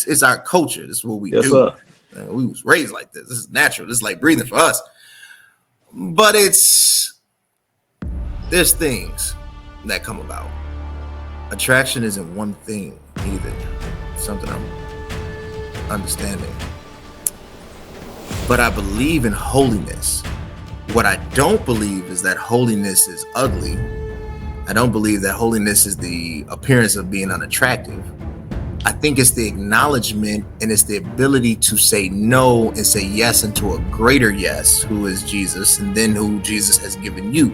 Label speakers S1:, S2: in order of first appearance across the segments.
S1: It's our culture. This is what we
S2: Yes,
S1: do.
S2: sir.
S1: We was raised like this. This is natural. This is like breathing for us. But there's things that come about. Attraction isn't one thing either. It's something I'm understanding. But I believe in holiness. What I don't believe is that holiness is ugly. I don't believe that holiness is the appearance of being unattractive. I think it's the acknowledgement and it's the ability to say no and say yes into a greater yes, who is Jesus, and then who Jesus has given you.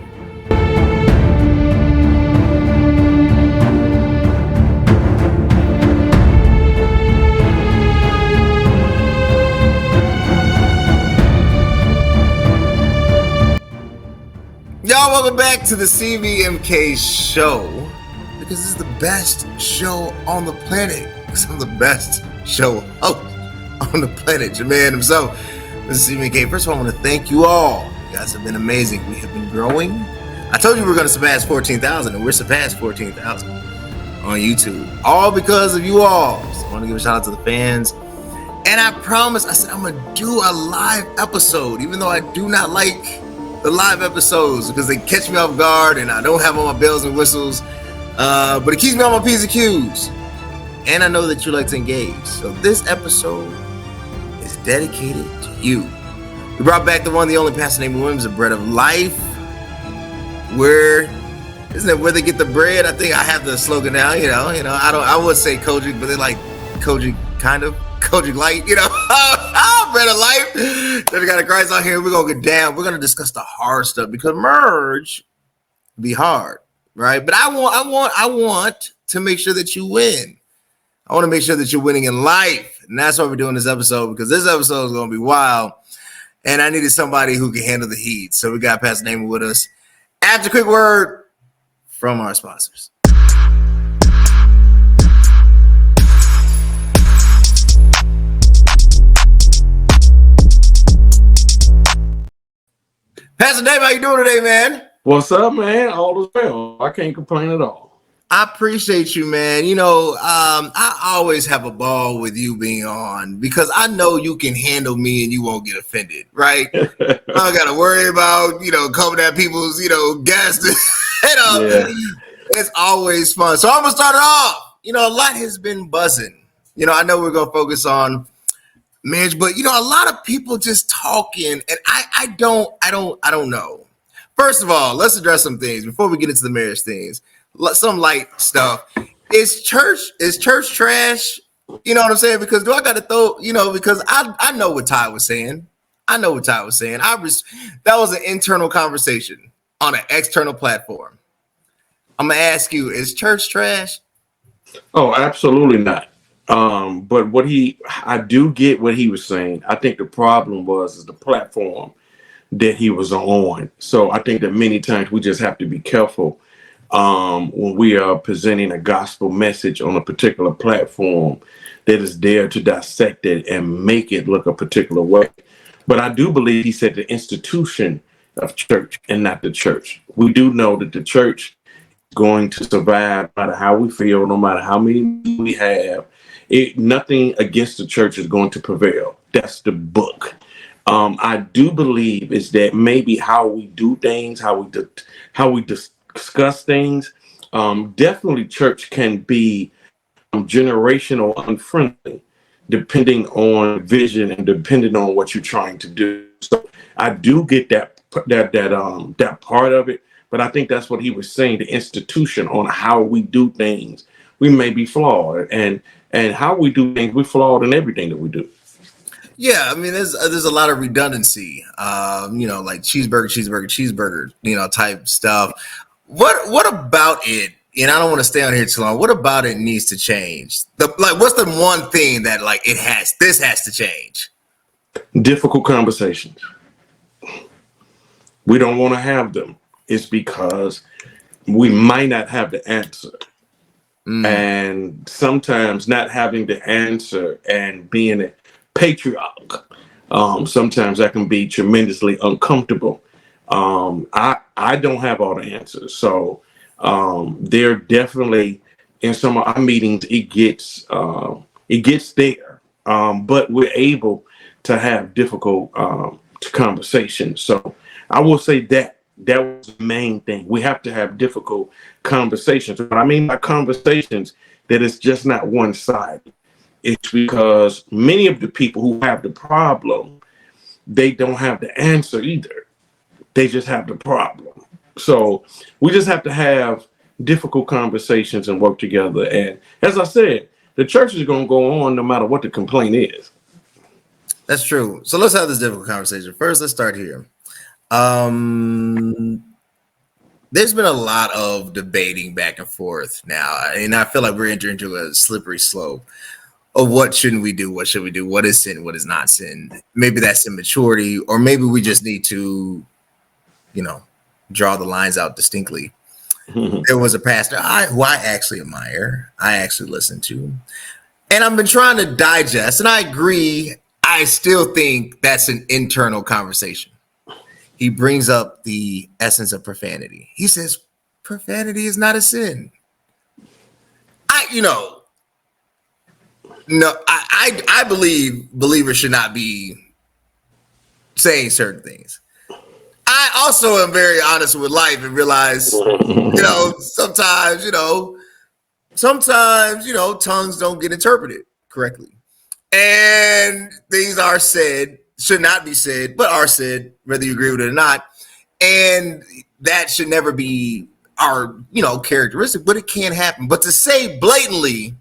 S1: Y'all, welcome back to the CVMK show, because this is the best show on the planet. Because I'm the best show host on the planet, your man himself. This is CVMK. First of all, I want to thank you all. You guys have been amazing. We have been growing. I told you we were going to surpass 14,000, and we're surpassed 14,000 on YouTube. All because of you all. So I want to give a shout out to the fans. And I promise, I said I'm going to do a live episode, even though I do not like the live episodes because they catch me off guard and I don't have all my bells and whistles, but it keeps me on my P's and Q's, and I know that you like to engage. So this episode is dedicated to you. We brought back the one, the only Pastor Naamon Williams, the bread of life. Where isn't it where they get the bread? I think I have the slogan now. I would say Kojic, but they like Kojic kind of. Kojic light, bread of life. Then we got a Christ out here. We're gonna get down. We're gonna discuss the hard stuff because merge be hard, right? But I want to make sure that you win. I want to make sure that you're winning in life, and that's why we're doing this episode, because this episode is gonna be wild, and I needed somebody who can handle the heat. So we got Pastor Naamon with us. After a quick word from our sponsors. Pastor Dave, how you doing today, man?
S2: What's up, man? All is well. I can't complain at all.
S1: I appreciate you, man. I always have a ball with you being on because I know you can handle me and you won't get offended, right? I don't got to worry about, coming at people's, guests. Yeah. It's always fun. So I'm going to start it off. A lot has been buzzing. I know we're going to focus on marriage, but a lot of people just talking, and I don't know. First of all, let's address some things before we get into the marriage things. Some light stuff. Is church trash? You know what I'm saying? Because do I got to throw? Because I know what Ty was saying. That was an internal conversation on an external platform. I'm gonna ask you: is church trash?
S2: Oh, absolutely not. But I do get what he was saying. I think the problem is the platform that he was on. So I think that many times we just have to be careful when we are presenting a gospel message on a particular platform that is there to dissect it and make it look a particular way. But I do believe he said the institution of church and not the church. We do know that the church is going to survive no matter how we feel, no matter how many we have. Nothing against the church is going to prevail. That's the book. I do believe is that maybe how we do things, how we discuss things. Definitely, church can be generational unfriendly, depending on vision and depending on what you're trying to do. So I do get that part of it, but I think that's what he was saying. The institution on how we do things, we may be flawed, and how we do things, we're flawed in everything that we do.
S1: Yeah, I mean, there's a lot of redundancy, like cheeseburger, type stuff. What about it? And I don't want to stay on here too long. What about it needs to change? What's the one thing that this has to change?
S2: Difficult conversations. We don't want to have them. It's because we might not have the answer. And sometimes not having the answer and being a patriarch, sometimes that can be tremendously uncomfortable. I don't have all the answers. So they're definitely, in some of our meetings, it It gets there, but we're able to have difficult conversations. So I will say that was the main thing. We have to have difficult conversations. What I mean by conversations, that it's just not one sided. It's because many of the people who have the problem, they don't have the answer either. They just have the problem. So we just have to have difficult conversations and work together. And as I said, the church is going to go on no matter what the complaint is.
S1: That's true. So let's have this difficult conversation. First, let's start here. There's been a lot of debating back and forth now, and I feel like we're entering into a slippery slope of what shouldn't we do, what should we do, what is sin, what is not sin. Maybe that's immaturity, or maybe we just need to, draw the lines out distinctly. There was a pastor who I actually admire, I actually listen to, and I've been trying to digest, and I agree, I still think that's an internal conversation. He brings up the essence of profanity. He says, profanity is not a sin. I believe believers should not be saying certain things. I also am very honest with life and realize, sometimes, tongues don't get interpreted correctly. And things are said, should not be said, but are said, whether you agree with it or not. And that should never be our, characteristic, but it can happen. But to say blatantly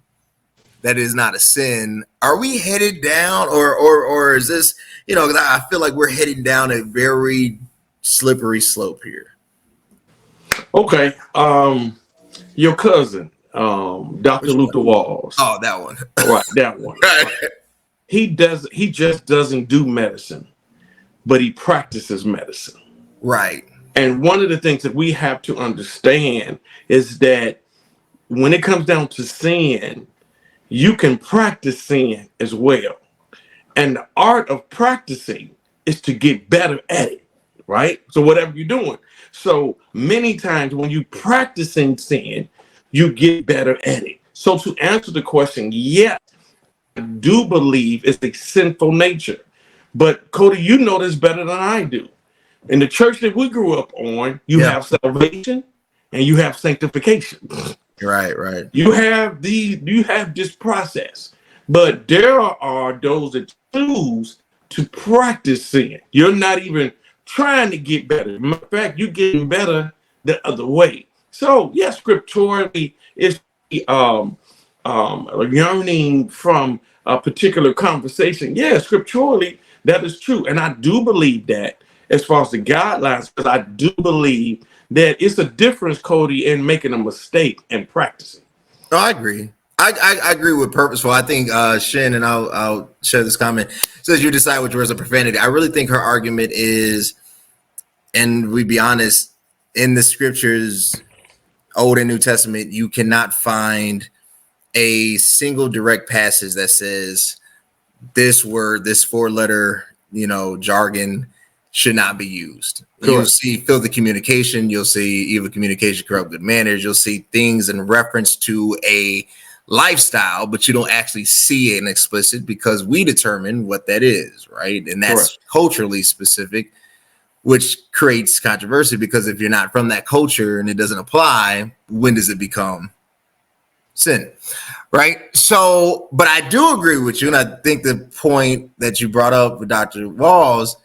S1: that is not a sin, are we headed down or is this, because I feel like we're heading down a very slippery slope here.
S2: Okay. Your cousin, Dr. Luther Walls.
S1: Oh, that one.
S2: Right, that one. Right. He just doesn't do medicine, but he practices medicine.
S1: Right.
S2: And one of the things that we have to understand is that when it comes down to sin, you can practice sin as well. And the art of practicing is to get better at it, right? So whatever you're doing. So many times when you practicing sin, you get better at it. So to answer the question, yes, I do believe it's a sinful nature. But Cody, you know this better than I do. In the church that we grew up on, you have salvation and you have sanctification.
S1: Right.
S2: You have this process. But there are those that choose to practice sin. You're not even trying to get better. Matter of fact, you're getting better the other way. So yes, scripturally, it's yearning from a particular conversation. Yeah, scripturally, that is true. And I do believe that as far as the guidelines, because I do believe that it's a difference, Cody, in making a mistake and practicing.
S1: No, I agree. I agree with purposeful. I think Shin, and I'll share this comment, says you decide which words are profanity. I really think her argument is, and we be honest, in the scriptures, Old and New Testament, you cannot find a single direct passage that says this word, this 4-letter, jargon should not be used. Correct. You'll see filthy communication. You'll see evil communication, corrupt good manners. You'll see things in reference to a lifestyle, but you don't actually see it in explicit because we determine what that is, right? And that's correct. Culturally specific, which creates controversy because if you're not from that culture and it doesn't apply, when does it become sin? Right. So, but I do agree with you. And I think the point that you brought up with Dr. Walls,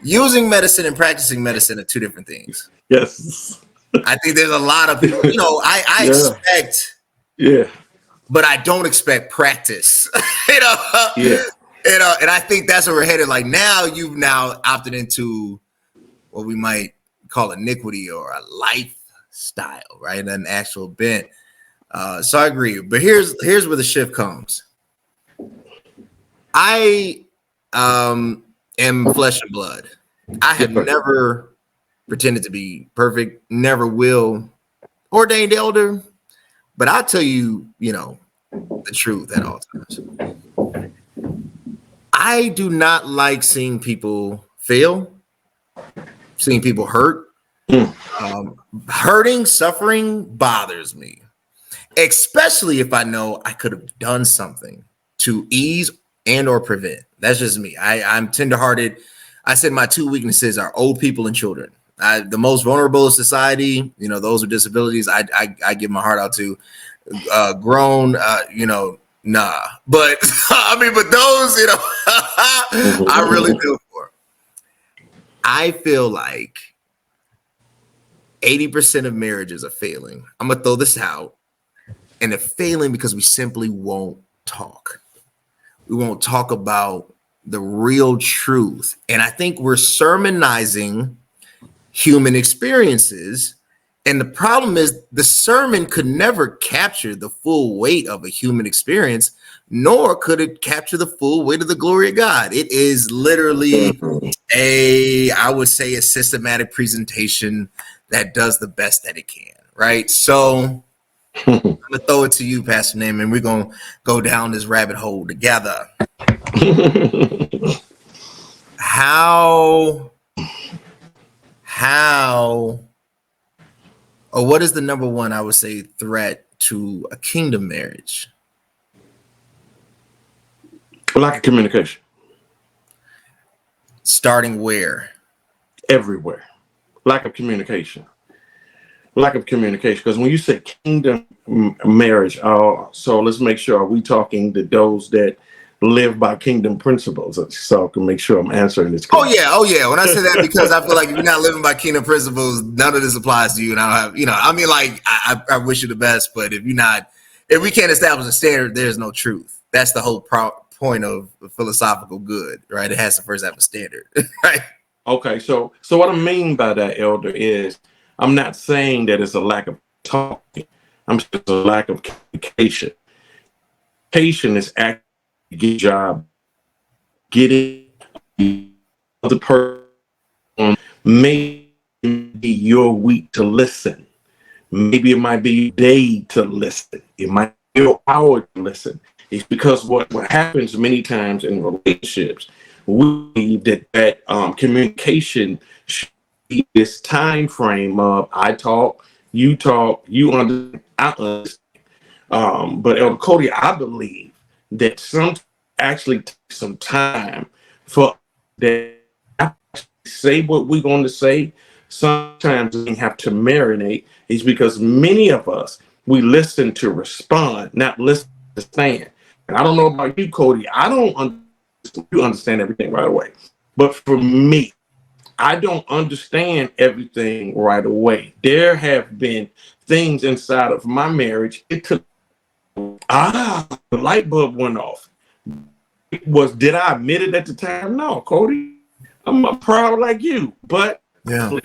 S1: using medicine and practicing medicine are two different things.
S2: Yes.
S1: I think there's a lot of people, I expect, but I don't expect practice, and I think that's where we're headed. Like you've now opted into what we might call iniquity or a lifestyle, right? An actual bent. So I agree, but here's where the shift comes. I am flesh and blood. I have never pretended to be perfect, never will, ordained elder, but I'll tell you, the truth at all times. I do not like seeing people fail, seeing people hurt. Hurting, suffering bothers me. Especially if I know I could have done something to ease and or prevent. That's just me. I'm tenderhearted. I said my two weaknesses are old people and children. The most vulnerable of society, those with disabilities, I give my heart out to. Grown, nah. But I mean, but those, I really feel for. I feel like 80% of marriages are failing. I'm gonna throw this out, and they're failing because we simply won't talk. We won't talk about the real truth. And I think we're sermonizing human experiences. And the problem is the sermon could never capture the full weight of a human experience, nor could it capture the full weight of the glory of God. It is literally I would say a systematic presentation that does the best that it can, right? So I'm gonna throw it to you, Pastor Naamon. We're gonna go down this rabbit hole together. How or what is the number one, I would say, threat to a kingdom marriage?
S2: Lack of communication.
S1: Starting where?
S2: Everywhere. Lack of communication. Lack of communication. Because when you say kingdom marriage, so let's make sure, are we talking to those that live by kingdom principles? So I can make sure I'm answering this question.
S1: Oh yeah. When I say that, because I feel like if you're not living by kingdom principles, none of this applies to you. And I don't have, I mean, like, I wish you the best, but if we can't establish a standard, there's no truth. That's the whole point of philosophical good, right? It has to first have a standard, right?
S2: Okay, so what I mean by that, Elder, is I'm not saying that it's a lack of talking. I'm saying it's a lack of communication. Communication is actually a good job getting the other person. Maybe you're weak to listen. Maybe it might be your day to listen. It might be your hour to listen. It's because what happens many times in relationships, we need that communication should be this time frame of I talk, you understand, I understand. But Elder Cody, I believe that some actually take some time for that say what we're going to say. Sometimes we have to marinate. Is because many of us, we listen to respond, not listen to understand. And I don't know about you, Cody. You understand everything right away. But for me, I don't understand everything right away. There have been things inside of my marriage. It took the light bulb went off. Did I admit it at the time? No, Cody. I'm proud like you. But
S1: yeah,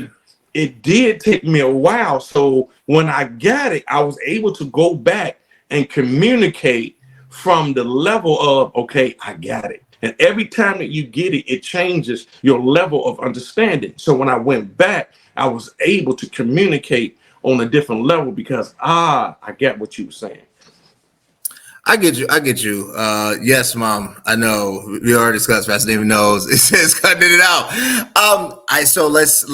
S2: it did take me a while. So when I got it, I was able to go back and communicate from the level of, okay, I got it. And every time that you get it, it changes your level of understanding. So when I went back, I was able to communicate on a different level because, I get what you were saying.
S1: I get you. Yes, Mom. I know we already discussed. Pastor David knows it says cutting it out. So let's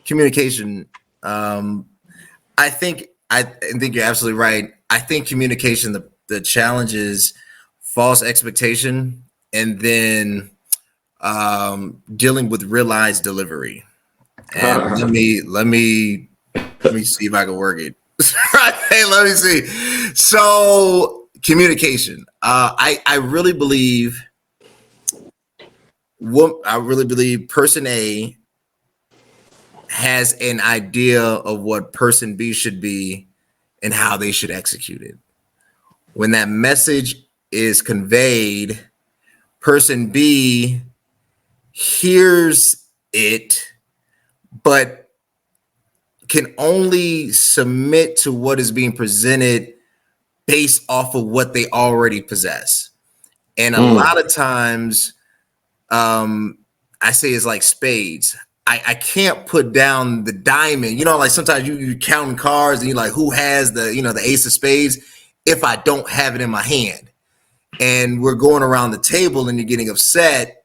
S1: communication. I think you're absolutely right. I think communication. The challenge is false expectation, and then dealing with realized delivery. And let me see if I can work it. Hey, let me see. So communication. I really believe person A has an idea of what person B should be and how they should execute it. When that message is conveyed, person B hears it, but can only submit to what is being presented based off of what they already possess. And a lot of times, I say it's like spades. I can't put down the diamond. Like sometimes you counting cards and you're like, who has the ace of spades if I don't have it in my hand? And we're going around the table and you're getting upset.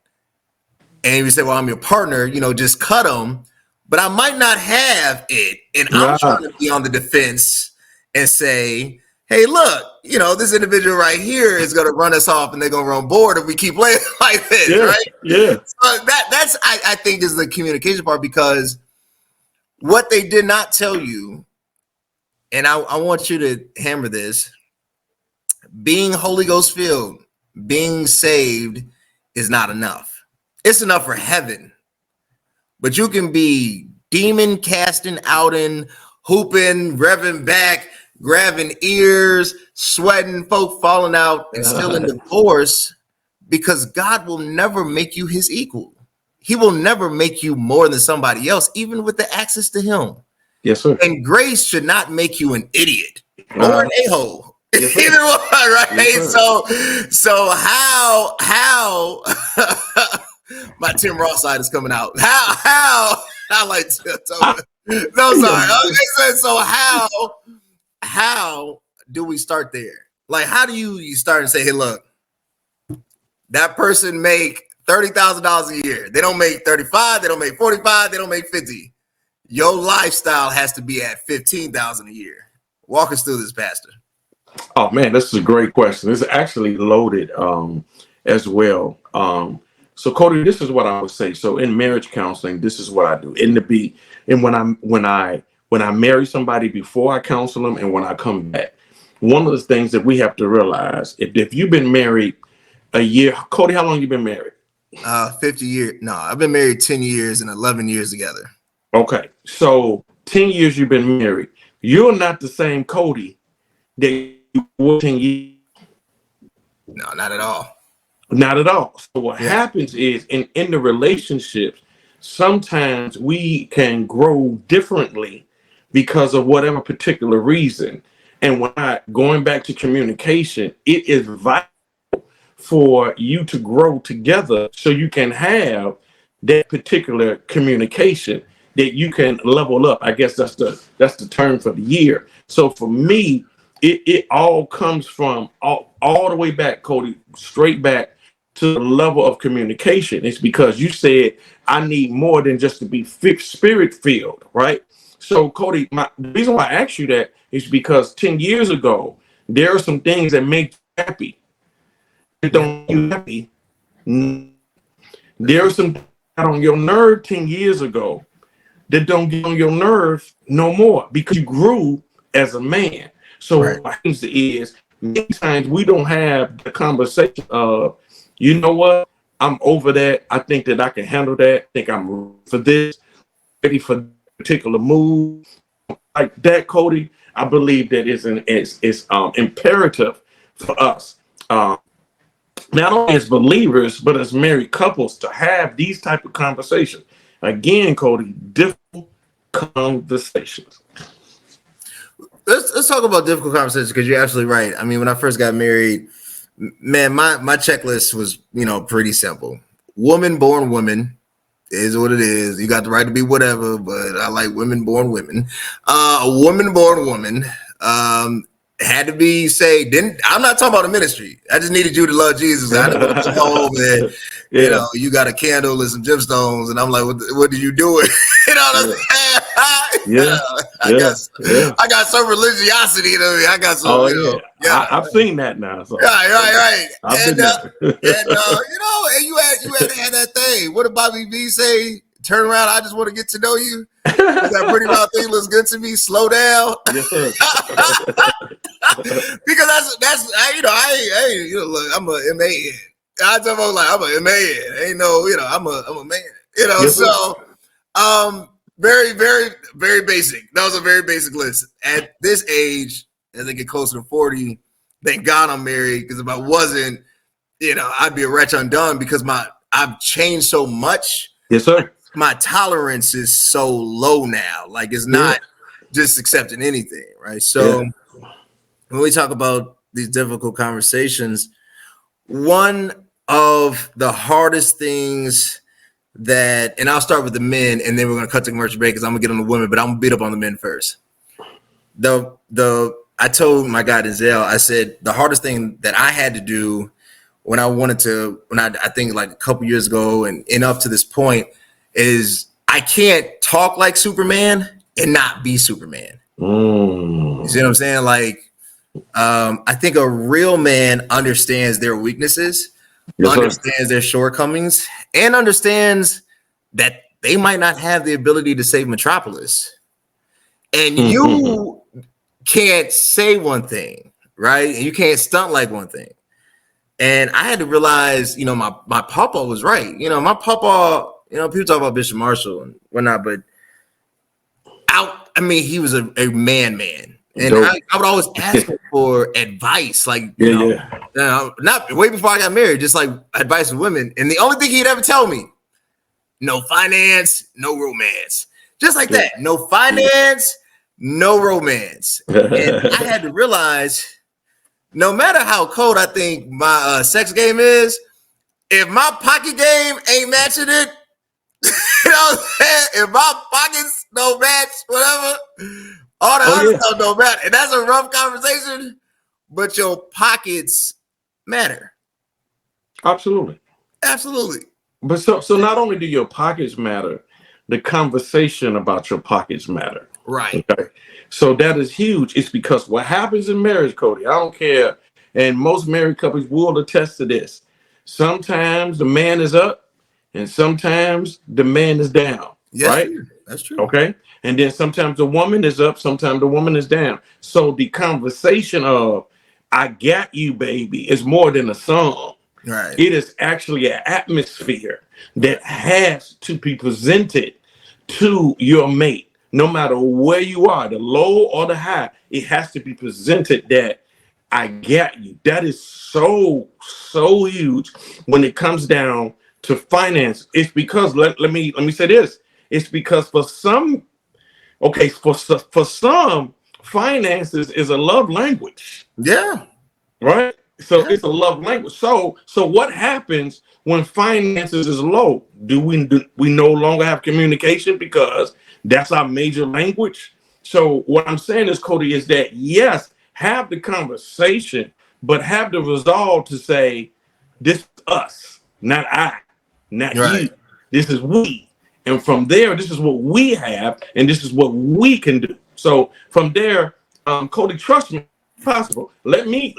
S1: And you say, well, I'm your partner, just cut them. But I might not have it. And I'm trying to be on the defense and say, hey, look, this individual right here is going to run us off and they're going to run board if we keep playing like this, right?
S2: Yeah.
S1: So that's, I think, is the communication part, because what they did not tell you, and I want you to hammer this, being Holy Ghost filled, being saved is not enough. It's enough for heaven, but you can be demon casting out and hooping, revving back, grabbing ears, sweating, folk falling out, and still in divorce, because God will never make you his equal. He will never make you more than somebody else, even with the access to him.
S2: Yes, sir.
S1: And grace should not make you an idiot or an a-hole. Yes, either one, right? Yes, so how my Tim Ross side is coming out. How I like to no, sorry. Okay, so how do we start there? Like, how do you start and say, hey, look, that person make $30,000 a year. They don't make 35, they don't make 45, they don't make 50. Your lifestyle has to be at 15,000 a year. Walk us through this, Pastor.
S2: Oh man, this is a great question. It's actually loaded as well. So Cody, this is what I would say. So in marriage counseling, this is what I do. When I marry somebody, before I counsel them and when I come back, one of the things that we have to realize, if you've been married a year, Cody, how long you been married?
S1: 50 years. No, I've been married 10 years and 11 years together.
S2: Okay. So 10 years you've been married. You're not the same Cody that you were 10 years.
S1: No, not at all.
S2: Not at all. So what happens is in the relationships, sometimes we can grow differently because of whatever particular reason. And going back to communication, it is vital for you to grow together so you can have that particular communication, that you can level up. I guess that's the term for the year. So for me, it all comes from all the way back, Cody, straight back to the level of communication. It's because you said I need more than just to be spirit filled, right? So Cody, the reason why I asked you that is because 10 years ago, there are some things that make you happy. That don't make you happy. There are some things that on your nerve 10 years ago that don't get on your nerve no more because you grew as a man. So what happens is many times we don't have the conversation of, you know what, I'm over that. I think that I can handle that. I think I'm ready for this, ready for a particular move. Like that, Cody, I believe that it's imperative for us, not only as believers, but as married couples, to have these type of conversations. Again, Cody, difficult conversations.
S1: Let's talk about difficult conversations, because you're absolutely right. I mean, when I first got married, man, my checklist was, pretty simple. Woman born woman is what it is. You got the right to be whatever, but I like women born women. A woman born woman had to be saved. I'm not talking about a ministry. I just needed you to love Jesus. I didn't want to come home and you got a candle and some gemstones, and I'm like, what did you do? You know what I'm saying? I got some religiosity in me. I got some.
S2: I've seen that now. So.
S1: Right.
S2: And
S1: you had to have that thing. What did Bobby V say? Turn around. I just want to get to know you. That pretty round thing looks good to me. Slow down. Yes, sir. Because that's look, I'm a MA. I tell folks like I'm a MA. Ain't no, I'm a man. Yes, so very, very, very basic. That was a very basic list. At this age, as I get closer to 40, thank God I'm married, because if I wasn't, I'd be a wretch undone, because I've changed so much.
S2: Yes, sir.
S1: My tolerance is so low now. Like, it's not just accepting anything, right? So when we talk about these difficult conversations, one of the hardest things and I'll start with the men, and then we're going to cut to commercial break, because I'm going to get on the women, but I'm going to beat up on the men first. I told my guy Denzel, I said, the hardest thing that I had to do when I think like a couple years ago and up to this point, is I can't talk like Superman and not be Superman. You see what I'm saying? Like, I think a real man understands their weaknesses,
S2: Yes, sir.
S1: understands their shortcomings, and understands that they might not have the ability to save Metropolis. And you can't say one thing, right? And you can't stunt like one thing. And I had to realize, my papa was right. My papa, people talk about Bishop Marshall and whatnot, but he was a man. And I would always ask him for advice, like, not way before I got married, just like advice with women. And the only thing he'd ever tell me, no finance, no romance. Just like that. No finance, no romance. And I had to realize, no matter how cold I think my sex game is, if my pocket game ain't matching it, you know what I'm saying? If my pockets don't match, whatever, all the other stuff don't matter. And that's a rough conversation, but your pockets matter.
S2: Absolutely. But so not only do your pockets matter, the conversation about your pockets matter.
S1: Right.
S2: Okay. So that is huge. It's because what happens in marriage, Cody, I don't care. And most married couples will attest to this. Sometimes the man is up and sometimes the man is down.
S1: Yes,
S2: right?
S1: That's true.
S2: Okay. And then sometimes the woman is up, sometimes the woman is down. So the conversation of I got you, baby, is more than a song.
S1: Right.
S2: It is actually an atmosphere that has to be presented to your mate. No matter where you are, the low or the high, it has to be presented that I got you. That is so huge when it comes down to finance. It's because let me say this. It's because for some, for some, finances is a love language.
S1: Yeah.
S2: Right. So it's a love language. So what happens when finances is low? Do we no longer have communication because that's our major language? So what I'm saying is, Cody, is that yes, have the conversation, but have the resolve to say, this is us, not I, not you. This is we. And from there, this is what we have, and this is what we can do. So from there, Cody, trust me, it's possible. Let me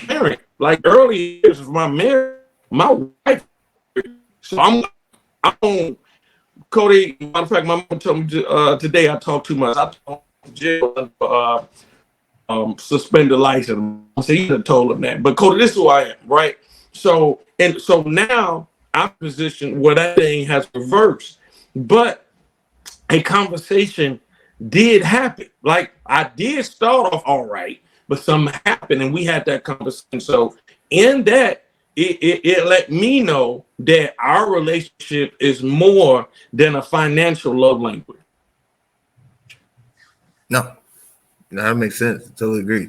S2: parent. Like early years of my marriage, my wife. So I'm Cody. Matter of fact, my mom told me today I talk too much. I talk to jail suspended license. So he done told him that. But Cody, this is who I am, right? So now I'm positioned where that thing has reversed. But a conversation did happen. Like I did start off all right, but something happened and we had that conversation. So in that, it let me know that our relationship is more than a financial love language.
S1: No, that makes sense. Totally agree.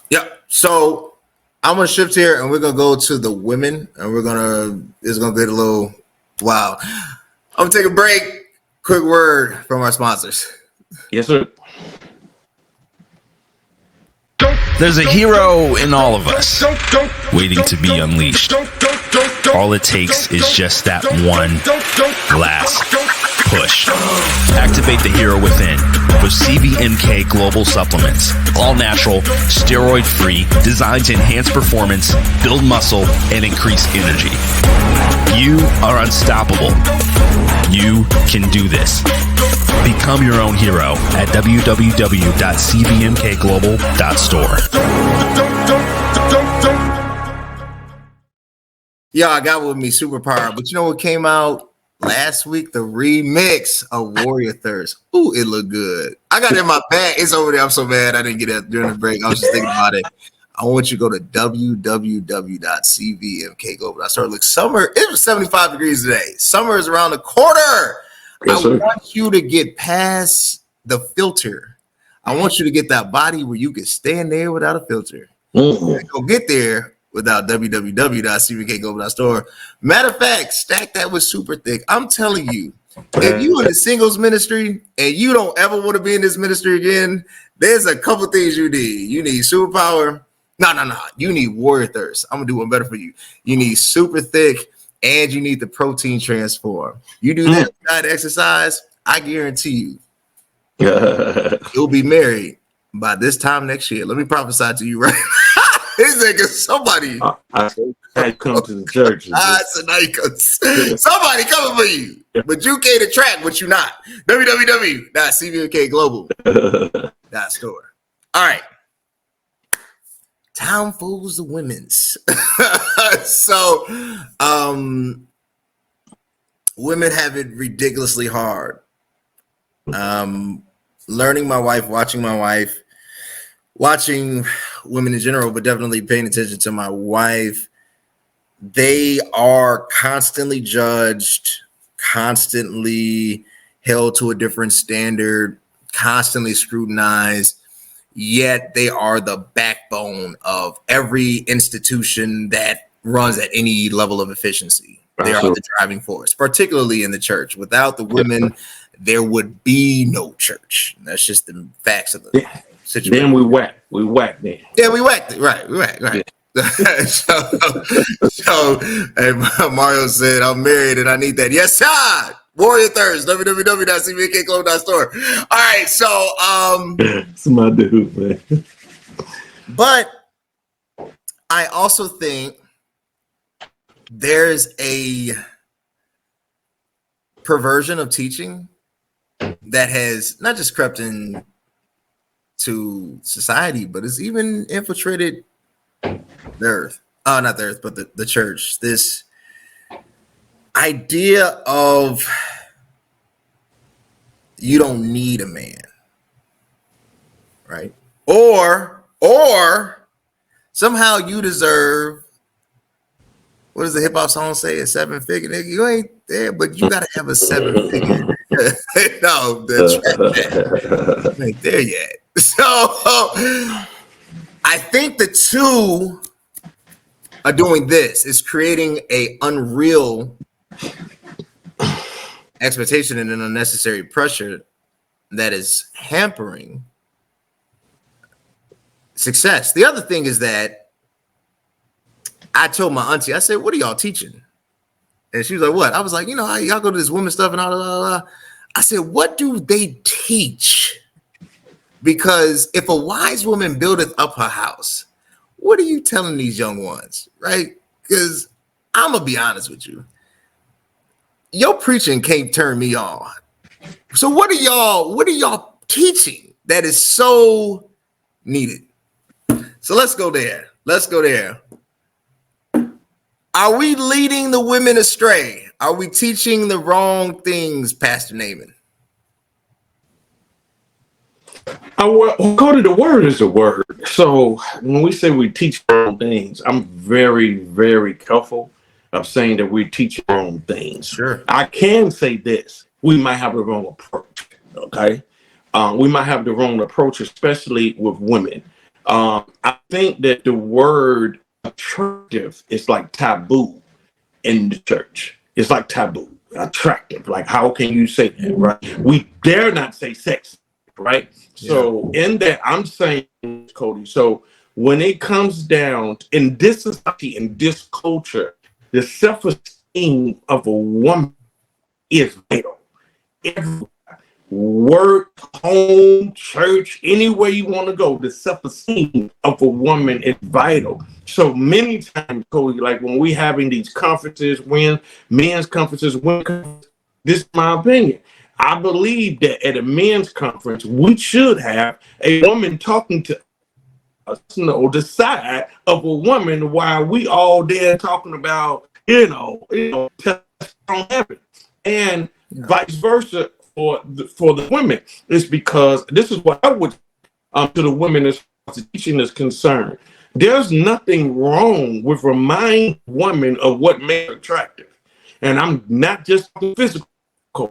S1: Yeah. So I'm gonna shift here and we're gonna go to the women and it's gonna get a little wow. I'm gonna take a break. Quick word from our sponsors.
S2: Yes, sir.
S3: There's a hero in all of us waiting to be unleashed. All it takes is just that one last push. Activate the hero within with CVMK Global Supplements. All natural, steroid-free, designed to enhance performance, build muscle, and increase energy. You are unstoppable. You can do this. Become your own hero at www.cvmkglobal.store.
S1: Yeah, I got with me Superpower, but you know what came out last week? The remix of Warrior Thirst. Ooh, it looked good. I got it in my bag. It's over there. I'm so mad I didn't get it during the break. I was just thinking about it. I want you to go to www.cvmkglobal.store. Look, summer, it was 75 degrees today. Summer is around the corner.
S2: Yes,
S1: I want you to get past the filter. I want you to get that body where you can stand there without a filter. Go get there without www.cvmkglobal.store. Matter of fact, stack that with Super Thick. I'm telling you, if you in the singles ministry and you don't ever want to be in this ministry again, there's a couple things you need. You need Superpower. No. You need Warrior Thirst. I'm going to do one better for you. You need Super Thick and you need the Protein Transform. You do that exercise, I guarantee you, You'll be married by this time next year. Let me prophesy to you right now. This nigga, somebody.
S2: I had come to the church.
S1: Somebody coming for you. But you can't attract what you not. www.cvmkglobal.store. All right. Town fools the women's. So women have it ridiculously hard. Learning my wife, watching women in general, but definitely paying attention to my wife. They are constantly judged, constantly held to a different standard, constantly scrutinized, yet they are the backbone of every institution that runs at any level of efficiency. They are the driving force, particularly in the church. Without the women, there would be no church. That's just the facts of the situation.
S2: Then we whacked then.
S1: Yeah, we whacked it. Right. Yeah. so and Mario said, I'm married and I need that. Yes, sir. Warrior Thirst, www.cvmkglobal.store. All right, so
S2: it's my dude, man.
S1: But I also think there's a perversion of teaching that has not just crept in to society, but it's even infiltrated the earth. Not the earth, but the church. This idea of you don't need a man, right? Or somehow you deserve, what does the hip hop song say? A 7-figure nigga. You ain't there, but you gotta have a 7-figure. No, the track ain't there yet. So I think the two are doing this. It's creating a unreal expectation and an unnecessary pressure that is hampering success. The other thing is that I told my auntie, I said, what are y'all teaching? And she was like, what? I was like, y'all go to this women stuff and all that. I said, what do they teach? Because if a wise woman buildeth up her house, what are you telling these young ones, right? Because I'm going to be honest with you. Your preaching can't turn me on. So what are y'all teaching that is so needed? So let's go there. Are we leading the women astray? Are we teaching the wrong things, Pastor Naamon?
S2: Cody, the word is a word. So when we say we teach wrong things, I'm very, very careful of saying that we teach wrong things.
S1: Sure.
S2: I can say this. We might have the wrong approach, okay? We might have the wrong approach, especially with women. I think that the word attractive is like taboo in the church. It's like taboo, attractive. Like, how can you say that, right? We dare not say sex, right? Yeah. So in that, I'm saying, Cody, so when it comes down in this society, in this culture, the self-esteem of a woman is vital. Everywhere. Work, home, church, anywhere you want to go, the self-esteem of a woman is vital. So many times, Cody, like when we having these conferences, men's conferences, this is my opinion. I believe that at a men's conference, we should have a woman talking to us, the side of a woman, while we all there talking about, test on heaven, and vice versa for the women. It's because this is what I would to the women as far as teaching is concerned. There's nothing wrong with reminding women of what makes attractive, and I'm not just talking physical.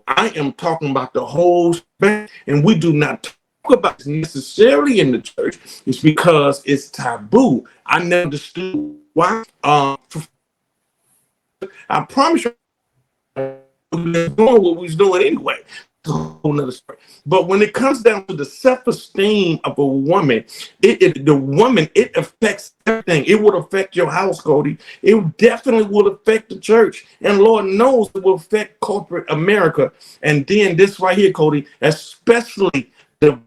S2: I am talking about the whole span, and we do not talk about it necessarily in the church. It's because it's taboo. I never understood why. I promise you, we're doing what we was doing anyway. Another story. But when it comes down to the self-esteem of a woman, it affects everything. It would affect your house, Cody. It definitely would affect the church. And Lord knows it will affect corporate America. And then this right here, Cody, especially the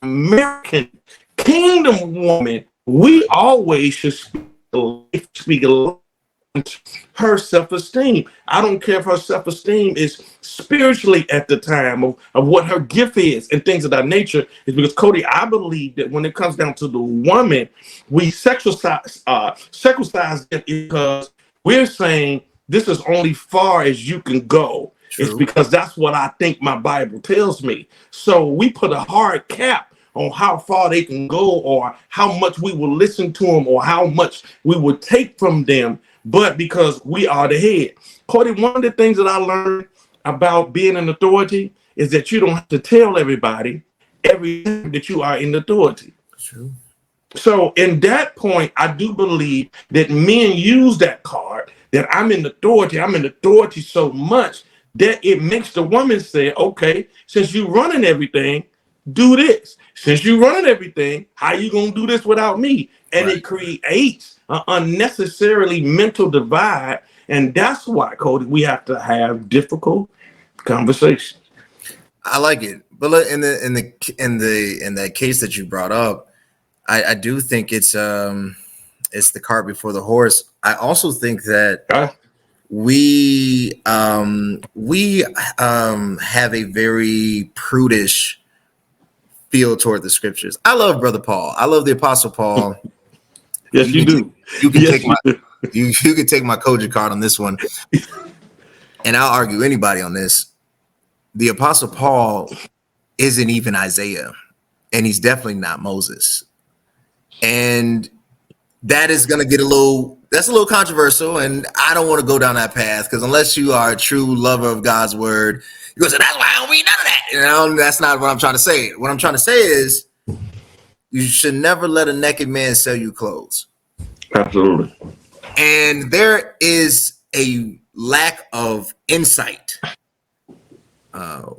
S2: American kingdom woman, we always should speak her self-esteem. I don't care if her self-esteem is spiritually at the time of what her gift is and things of that nature. Is because, Cody, I believe that when it comes down to the woman, we sexualize it because we're saying this is only far as you can go. True. It's because that's what I think my Bible tells me. So we put a hard cap on how far they can go, or how much we will listen to them, or how much we will take from them. But because we are the head. Cody, one of the things that I learned about being an authority is that you don't have to tell everybody every time that you are in authority.
S1: True.
S2: So in that point, I do believe that men use that card, that I'm in authority so much that it makes the woman say, okay, since you're running everything, do this. Since you're running everything, how you going to do this without me? And right. It creates an unnecessarily mental divide. And that's why, Cody, we have to have difficult conversations.
S1: I like it. But look, in that case that you brought up, I do think it's the cart before the horse. I also think that we have a very prudish feel toward the scriptures. I love Brother Paul. I love the Apostle Paul.
S2: Yes, you do.
S1: You can take my Koji card on this one, and I'll argue anybody on this. The Apostle Paul isn't even Isaiah, and he's definitely not Moses. And that is going to get a little controversial, and I don't want to go down that path, because unless you are a true lover of God's word, you go say, that's why I don't read none of that. You know, that's not what I'm trying to say. What I'm trying to say is you should never let a naked man sell you clothes.
S2: Absolutely.
S1: And there is a lack of insight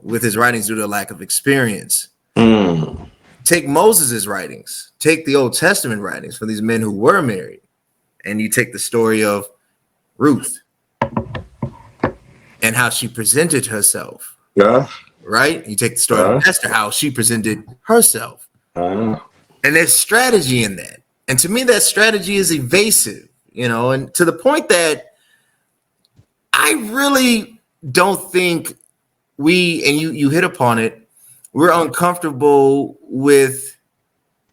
S1: with his writings due to a lack of experience. Take Moses' writings, take the Old Testament writings for these men who were married, and you take the story of Ruth and how she presented herself. Yeah. Right? You take the story of Esther, how she presented herself. And there's strategy in that. And to me, that strategy is evasive, you know, and to the point that I really don't think you hit upon it, we're uncomfortable with,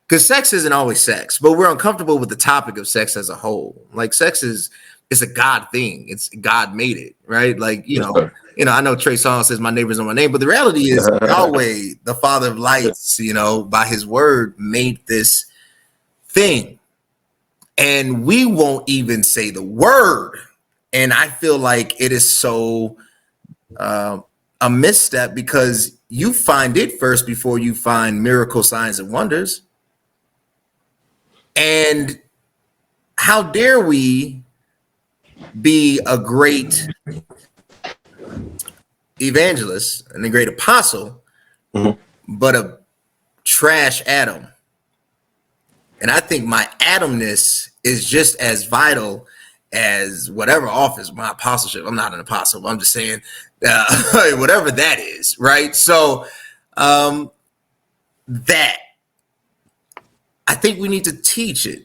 S1: because sex isn't always sex, but we're uncomfortable with the topic of sex as a whole. Like, sex it's a God thing. It's God made it, right? Like, you know, I know Trey Songz says my neighbor's on my name, but the reality is Yahweh, the Father of lights, you know, by his word made this thing. And we won't even say the word. And I feel like it is so a misstep, because you find it first before you find miracle signs and wonders. And how dare we be a great evangelist and a great apostle, but a trash Adam. And I think my Adamness is just as vital as whatever office, my apostleship. I'm not an apostle, but I'm just saying whatever that is, right? So that I think we need to teach it.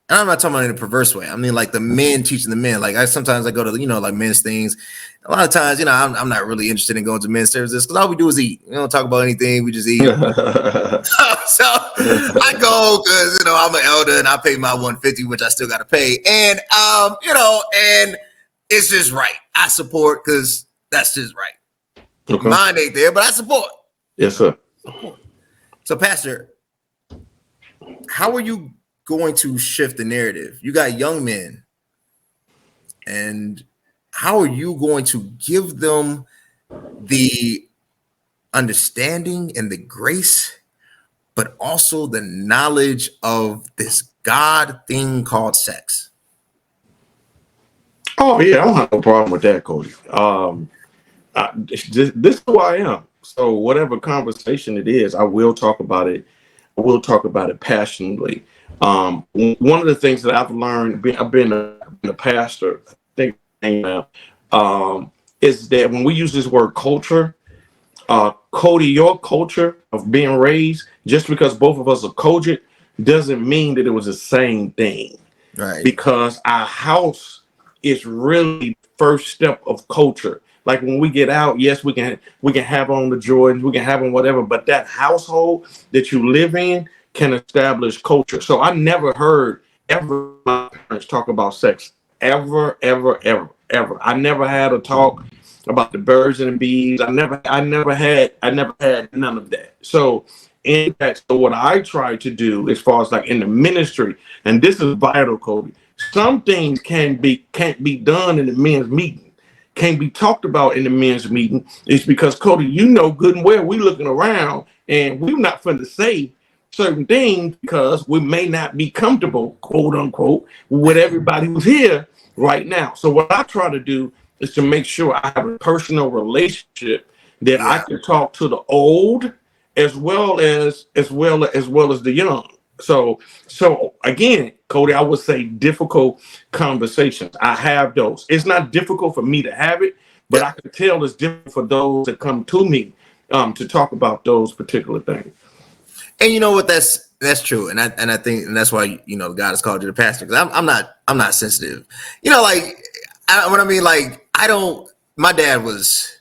S1: And I'm not talking about in a perverse way. I mean, like the men teaching the men. Like sometimes I go to, you know, like men's things. A lot of times, you know, I'm not really interested in going to men's services, because all we do is eat. We don't talk about anything. We just eat. So I go because, you know, I'm an elder and I pay my $150, which I still got to pay. And, you know, and it's just right. I support because that's just right. Okay. Mine ain't there, but I support.
S2: Yes, sir.
S1: So, Pastor, how are you going to shift the narrative? You got young men, and how are you going to give them the understanding and the grace, but also the knowledge of this God thing called sex?
S2: Oh yeah, I don't have no problem with that, Cody. This is who I am. So whatever conversation it is, I will talk about it. I will talk about it passionately. One of the things that I've learned, I've been a pastor, I think, is that when we use this word culture, Cody, your culture of being raised, just because both of us are Kojic, doesn't mean that it was the same thing.
S1: Right.
S2: Because our house is really the first step of culture. Like when we get out, yes, we can have on the Jordans, we can have on whatever, but that household that you live in can establish culture. So I never heard ever my parents talk about sex. Ever, ever, ever, ever. I never had a talk about the birds and the bees. I never had none of that. So in that, so what I try to do as far as like in the ministry, and this is vital, Cody, some things can't be done in the men's meeting, can't be talked about in the men's meeting. It's because, Cody, you know good and well we looking around and we're not finna say certain things because we may not be comfortable, quote unquote, with everybody who's here right now. So what I try to do is to make sure I have a personal relationship that I can talk to the old as well as the young. So again, Cody, I would say difficult conversations. I have those. It's not difficult for me to have it, but I can tell it's different for those that come to me to talk about those particular things.
S1: And you know what? That's true. And I think that's why God has called you the pastor, because I'm not sensitive. Like my dad was,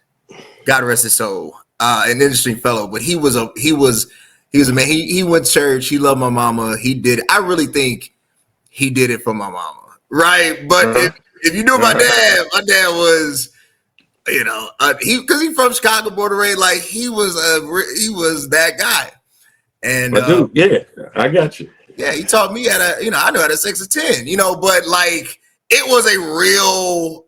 S1: God rest his soul, an industry fellow, but he was a man. He went to church. He loved my mama. He did. I really think he did it for my mama, right? But if you knew my dad was, because he's from Chicago, border rate, like he was that guy. And
S2: I got you.
S1: Yeah, he taught me I knew how to 6 or 10, but like it was a real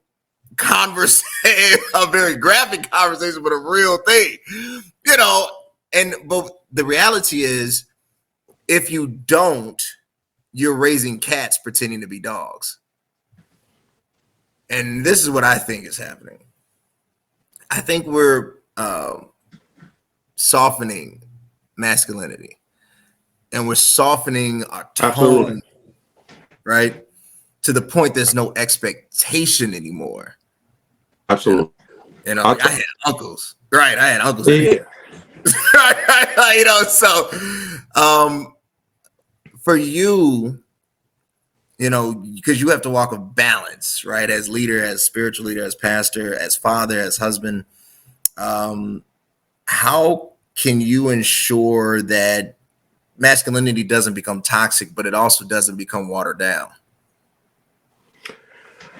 S1: conversation, a very graphic conversation, but a real thing, but the reality is, if you don't, you're raising cats pretending to be dogs. And this is what I think is happening. I think we're softening masculinity, and we're softening our tone, right? To the point there's no expectation anymore.
S2: Absolutely.
S1: I had uncles, right? I had uncles.
S2: Yeah.
S1: Right. So for you, because you have to walk a balance, right? As leader, as spiritual leader, as pastor, as father, as husband, how can you ensure that masculinity doesn't become toxic, but it also doesn't become watered down?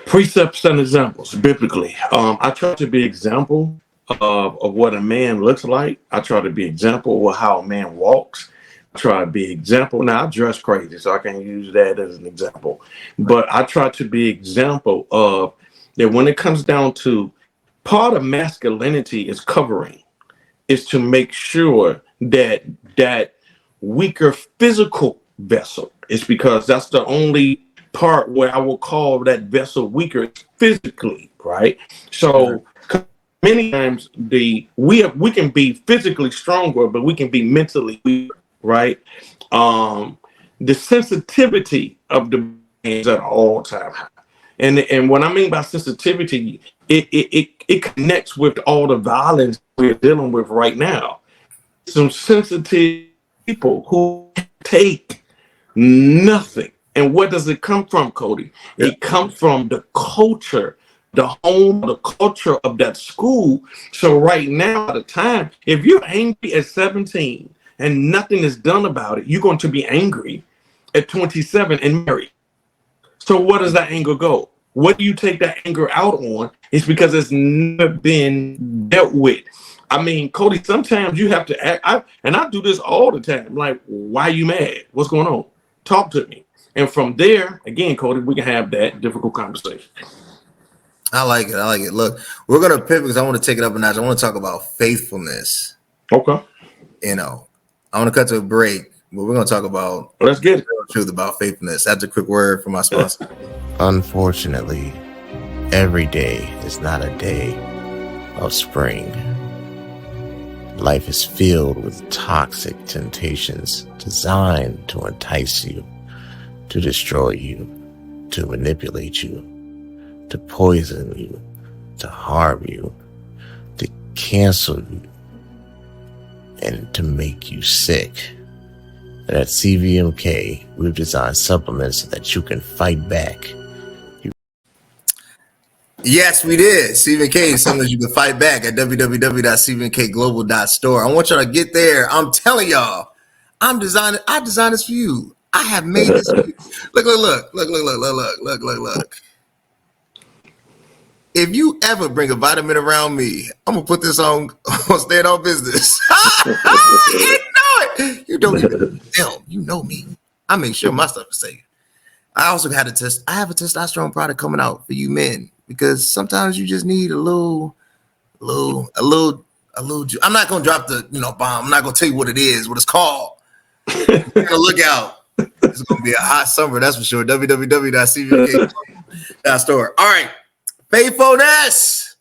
S2: Precepts and examples, biblically. I try to be example of what a man looks like. I try to be example of how a man walks. I try to be example. Now, I dress crazy, so I can't use that as an example. But I try to be example of that when it comes down to part of masculinity is covering, is to make sure that that weaker physical vessel is, because that's the only part where I will call that vessel weaker physically, right? So many times we can be physically stronger, but we can be mentally weak, right? The sensitivity of the is at all time high. And what I mean by sensitivity, it connects with all the violence we're dealing with right now. Some sensitive people who take nothing. And where does it come from, Cody? Yeah. It comes from the culture, the home, the culture of that school. So right now, at the time, if you're angry at 17 and nothing is done about it, you're going to be angry at 27 and married. So where does that anger go? What do you take that anger out on? It's because it's never been dealt with. I mean, Cody, sometimes you have to act, and I do this all the time. Like, why are you mad? What's going on? Talk to me. And from there, again, Cody, we can have that difficult conversation.
S1: I like it. Look, we're going to pivot because I want to take it up a notch. I want to talk about faithfulness.
S2: Okay.
S1: I want to cut to a break, but we're going to talk about
S2: let's get it.
S1: The truth about faithfulness. That's a quick word from my sponsor.
S4: Unfortunately, every day is not a day of spring. Life is filled with toxic temptations designed to entice you, to destroy you, to manipulate you, to poison you, to harm you, to cancel you, and to make you sick. And at CVMK, we've designed supplements so that you can fight back.
S1: Yes, we did. CVMK is something you can fight back at www.cvmkglobal.store. I want y'all to get there. I'm telling y'all, I designed this for you. I have made this for you. Look. If you ever bring a vitamin around me, I'm gonna put this on Stand On Business. You know it. You don't even know. You know me. I make sure my stuff is safe. I also had a test. I have a testosterone product coming out for you men because sometimes you just need a little. I'm not gonna drop the bomb. I'm not gonna tell you what it is, what it's called. You're gonna look out. It's gonna be a hot summer, that's for sure. www.cvmk.store. All right. Faithfulness.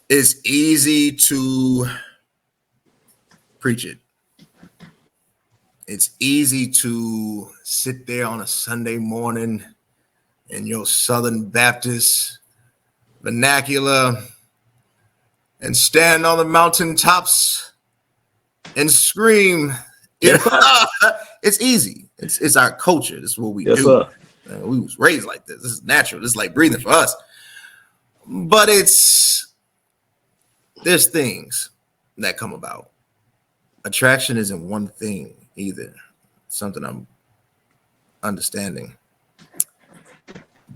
S1: It's easy to preach it. It's easy to sit there on a Sunday morning in your Southern Baptist vernacular and stand on the mountaintops and scream. It's easy. It's our culture. This is what we do.
S2: Sir.
S1: We was raised like this. This is natural. This is like breathing for us. But there's things that come about. Attraction isn't one thing either. Something I'm understanding.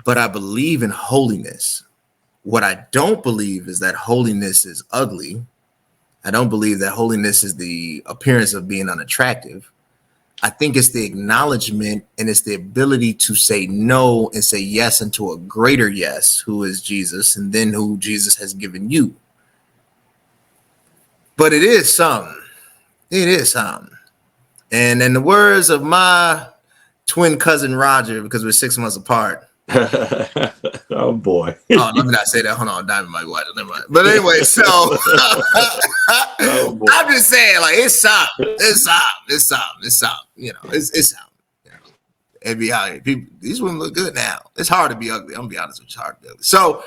S1: But I believe in holiness. What I don't believe is that holiness is ugly. I don't believe that holiness is the appearance of being unattractive. I think it's the acknowledgement and it's the ability to say no and say yes into a greater yes, who is Jesus, and then who Jesus has given you. But it is something. It is something. And in the words of my twin cousin Roger, because we're 6 months apart.
S2: Oh boy.
S1: Oh, let me not say that. Hold on, Diamond might watch it. Never mind. But anyway, so I'm just saying, like, it's something. It's something. You know, it's something. You know, it'd be how people. These women look good now. It's hard to be ugly. I'm gonna be honest with you. It's hard to be ugly. So,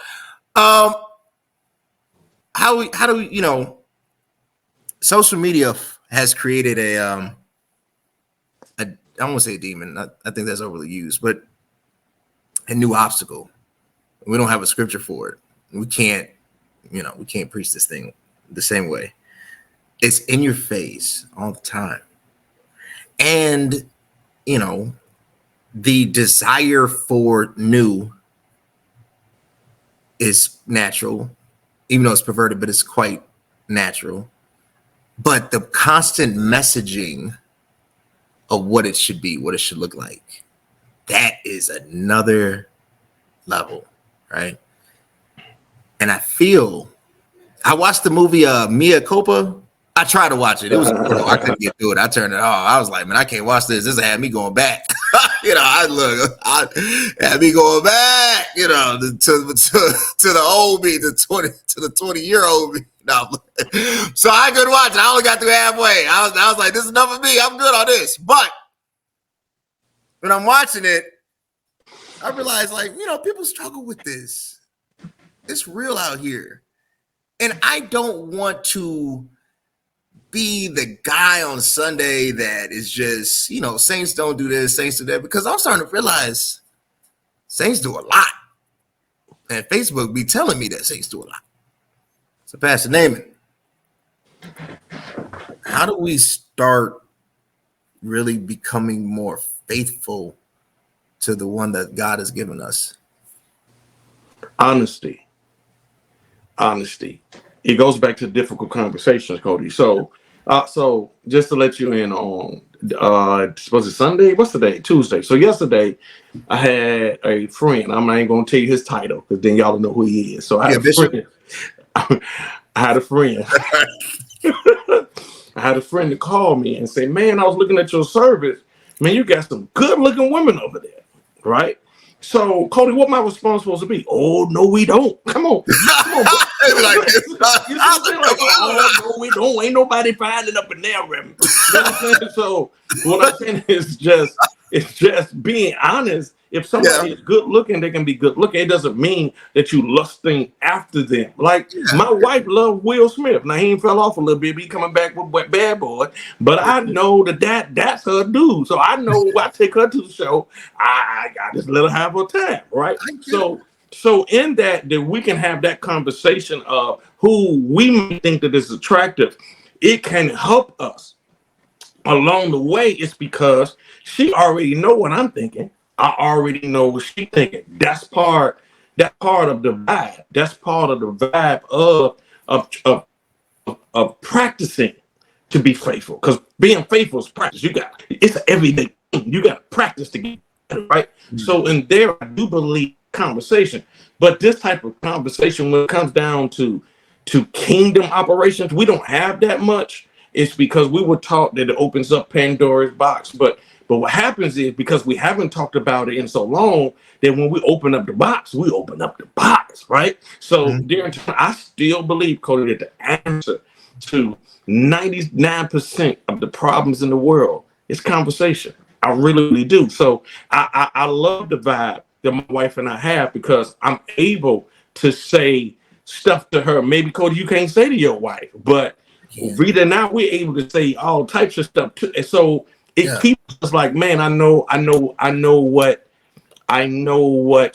S1: how do we? You know, social media has created I don't want to say a demon. I think that's overly used, but a new obstacle. We don't have a scripture for it. We can't preach this thing the same way. It's in your face all the time. And, the desire for new is natural, even though it's perverted, but it's quite natural. But the constant messaging of what it should be, what it should look like, that is another level, right? And I watched the movie Mea Culpa. I tried to watch it. It was I couldn't get through it. I turned it off. I was like, man, I can't watch this. This had me going back. I had me going back, to the old me, to the 20-year-old me. No. So I couldn't watch it. I only got through halfway. I was like, this is enough for me. I'm good on this. But when I'm watching it, I realize, people struggle with this. It's real out here. And I don't want to be the guy on Sunday that is just, saints don't do this, saints do that, because I'm starting to realize saints do a lot. And Facebook be telling me that saints do a lot. So Pastor Naamon, how do we start really becoming more faithful to the one that God has given us?
S2: Honesty. It goes back to difficult conversations, Cody. So just to let you in on, was it Sunday? What's the day? Tuesday. So yesterday, I had a friend. I'm not even going to tell you his title because then y'all know who he is. So I had a friend. I had a friend. I had a friend to call me and say, "Man, I was looking at your service. Man, you got some good-looking women over there, right?" So, Cody, what my response supposed to be? Oh, no, we don't. Come on. No, we don't. Ain't nobody finding up in there, Remy. So, what I'm saying is it's just being honest If somebody is good looking, they can be good looking. It doesn't mean that you lusting after them. Like my wife loved Will Smith. Now he fell off a little bit, but he coming back with Bad Boy. But I know that's her dude. So I know I take her to the show. I just let her have her time, right? So in that we can have that conversation of who we may think that is attractive. It can help us along the way. It's because she already know what I'm thinking. I already know what she's thinking. That's part of the vibe. That's part of the vibe of practicing to be faithful. Because being faithful is practice. It's an everyday thing. You got to practice to get it, right? Mm-hmm. So in there, I do believe conversation. But this type of conversation, when it comes down to kingdom operations, we don't have that much. It's because we were taught that it opens up Pandora's box. But what happens is, because we haven't talked about it in so long, that when we open up the box, right? So during time, I still believe, Cody, that the answer to 99% of the problems in the world is conversation. I really do. So I love the vibe that my wife and I have, because I'm able to say stuff to her. Maybe, Cody, you can't say to your wife, but Rita and I, we're able to say all types of stuff too. And so it keeps us like, man, I know what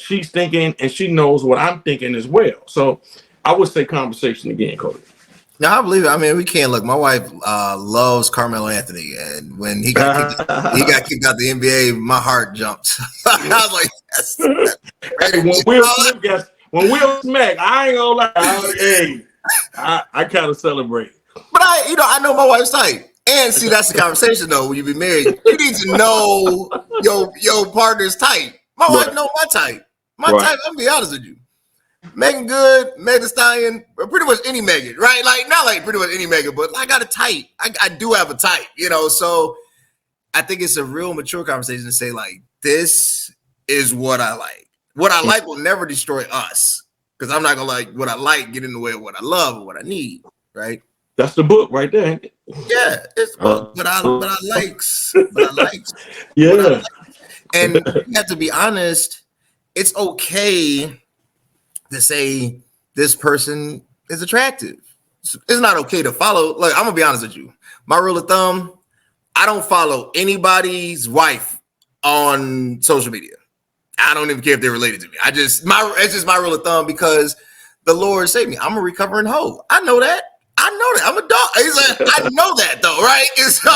S2: she's thinking, and she knows what I'm thinking as well. So I would say conversation again, Cody.
S1: No, I believe it. I mean, we can't look. My wife loves Carmelo Anthony, and when he got kicked out the NBA, my heart jumped. I was like,
S2: hey, when Will Smith, I ain't gonna lie. I kind of celebrate.
S1: But I know my wife's type. And see, that's the conversation though. When you be married, you need to know your partner's type. My wife know my type. My type. I'm gonna be honest with you. Megan Good, Megan Thee Stallion, pretty much any Megan, right? Like not like pretty much any Megan, but I got a type. I do have a type, So I think it's a real mature conversation to say like, this is what I like. What I like will never destroy us, because I'm not gonna like what I like get in the way of what I love or what I need, right?
S2: That's the book right there.
S1: Yeah, it's but I likes.
S2: Yeah.
S1: And you have to be honest, it's okay to say this person is attractive. It's not okay to follow. Like, I'm gonna be honest with you. My rule of thumb, I don't follow anybody's wife on social media. I don't even care if they're related to me. It's just my rule of thumb, because the Lord saved me. I'm a recovering hoe. I know that. I'm a dog. I know that though, right? And so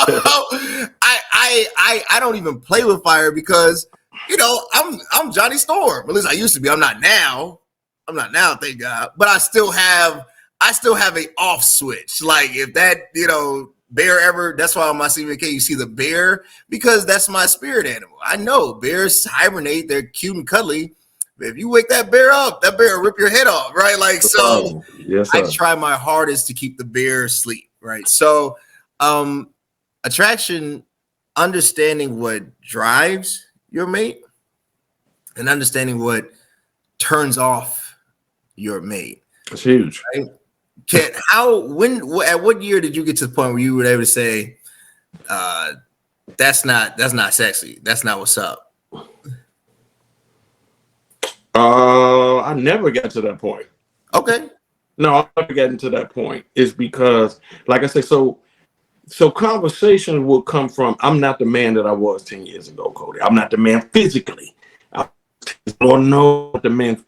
S1: I don't even play with fire, because I'm Johnny Storm. At least I used to be. I'm not now, thank God. But I still have a off switch. Like if that bear ever, that's why on my CVK you see the bear, because that's my spirit animal. I know bears hibernate, they're cute and cuddly. If you wake that bear up, that bear will rip your head off, right? Like, so yes, I try my hardest to keep the bear asleep, right? So attraction, understanding what drives your mate and understanding what turns off your mate.
S2: It's huge.
S1: Right? At what year did you get to the point where you were able to say, that's not sexy, that's not what's up?
S2: I never got to that point.
S1: Okay.
S2: No, I never got into that point. It's because, like I say, so conversations will come from, I'm not the man that I was 10 years ago, Cody. I'm not the man physically. I don't know the man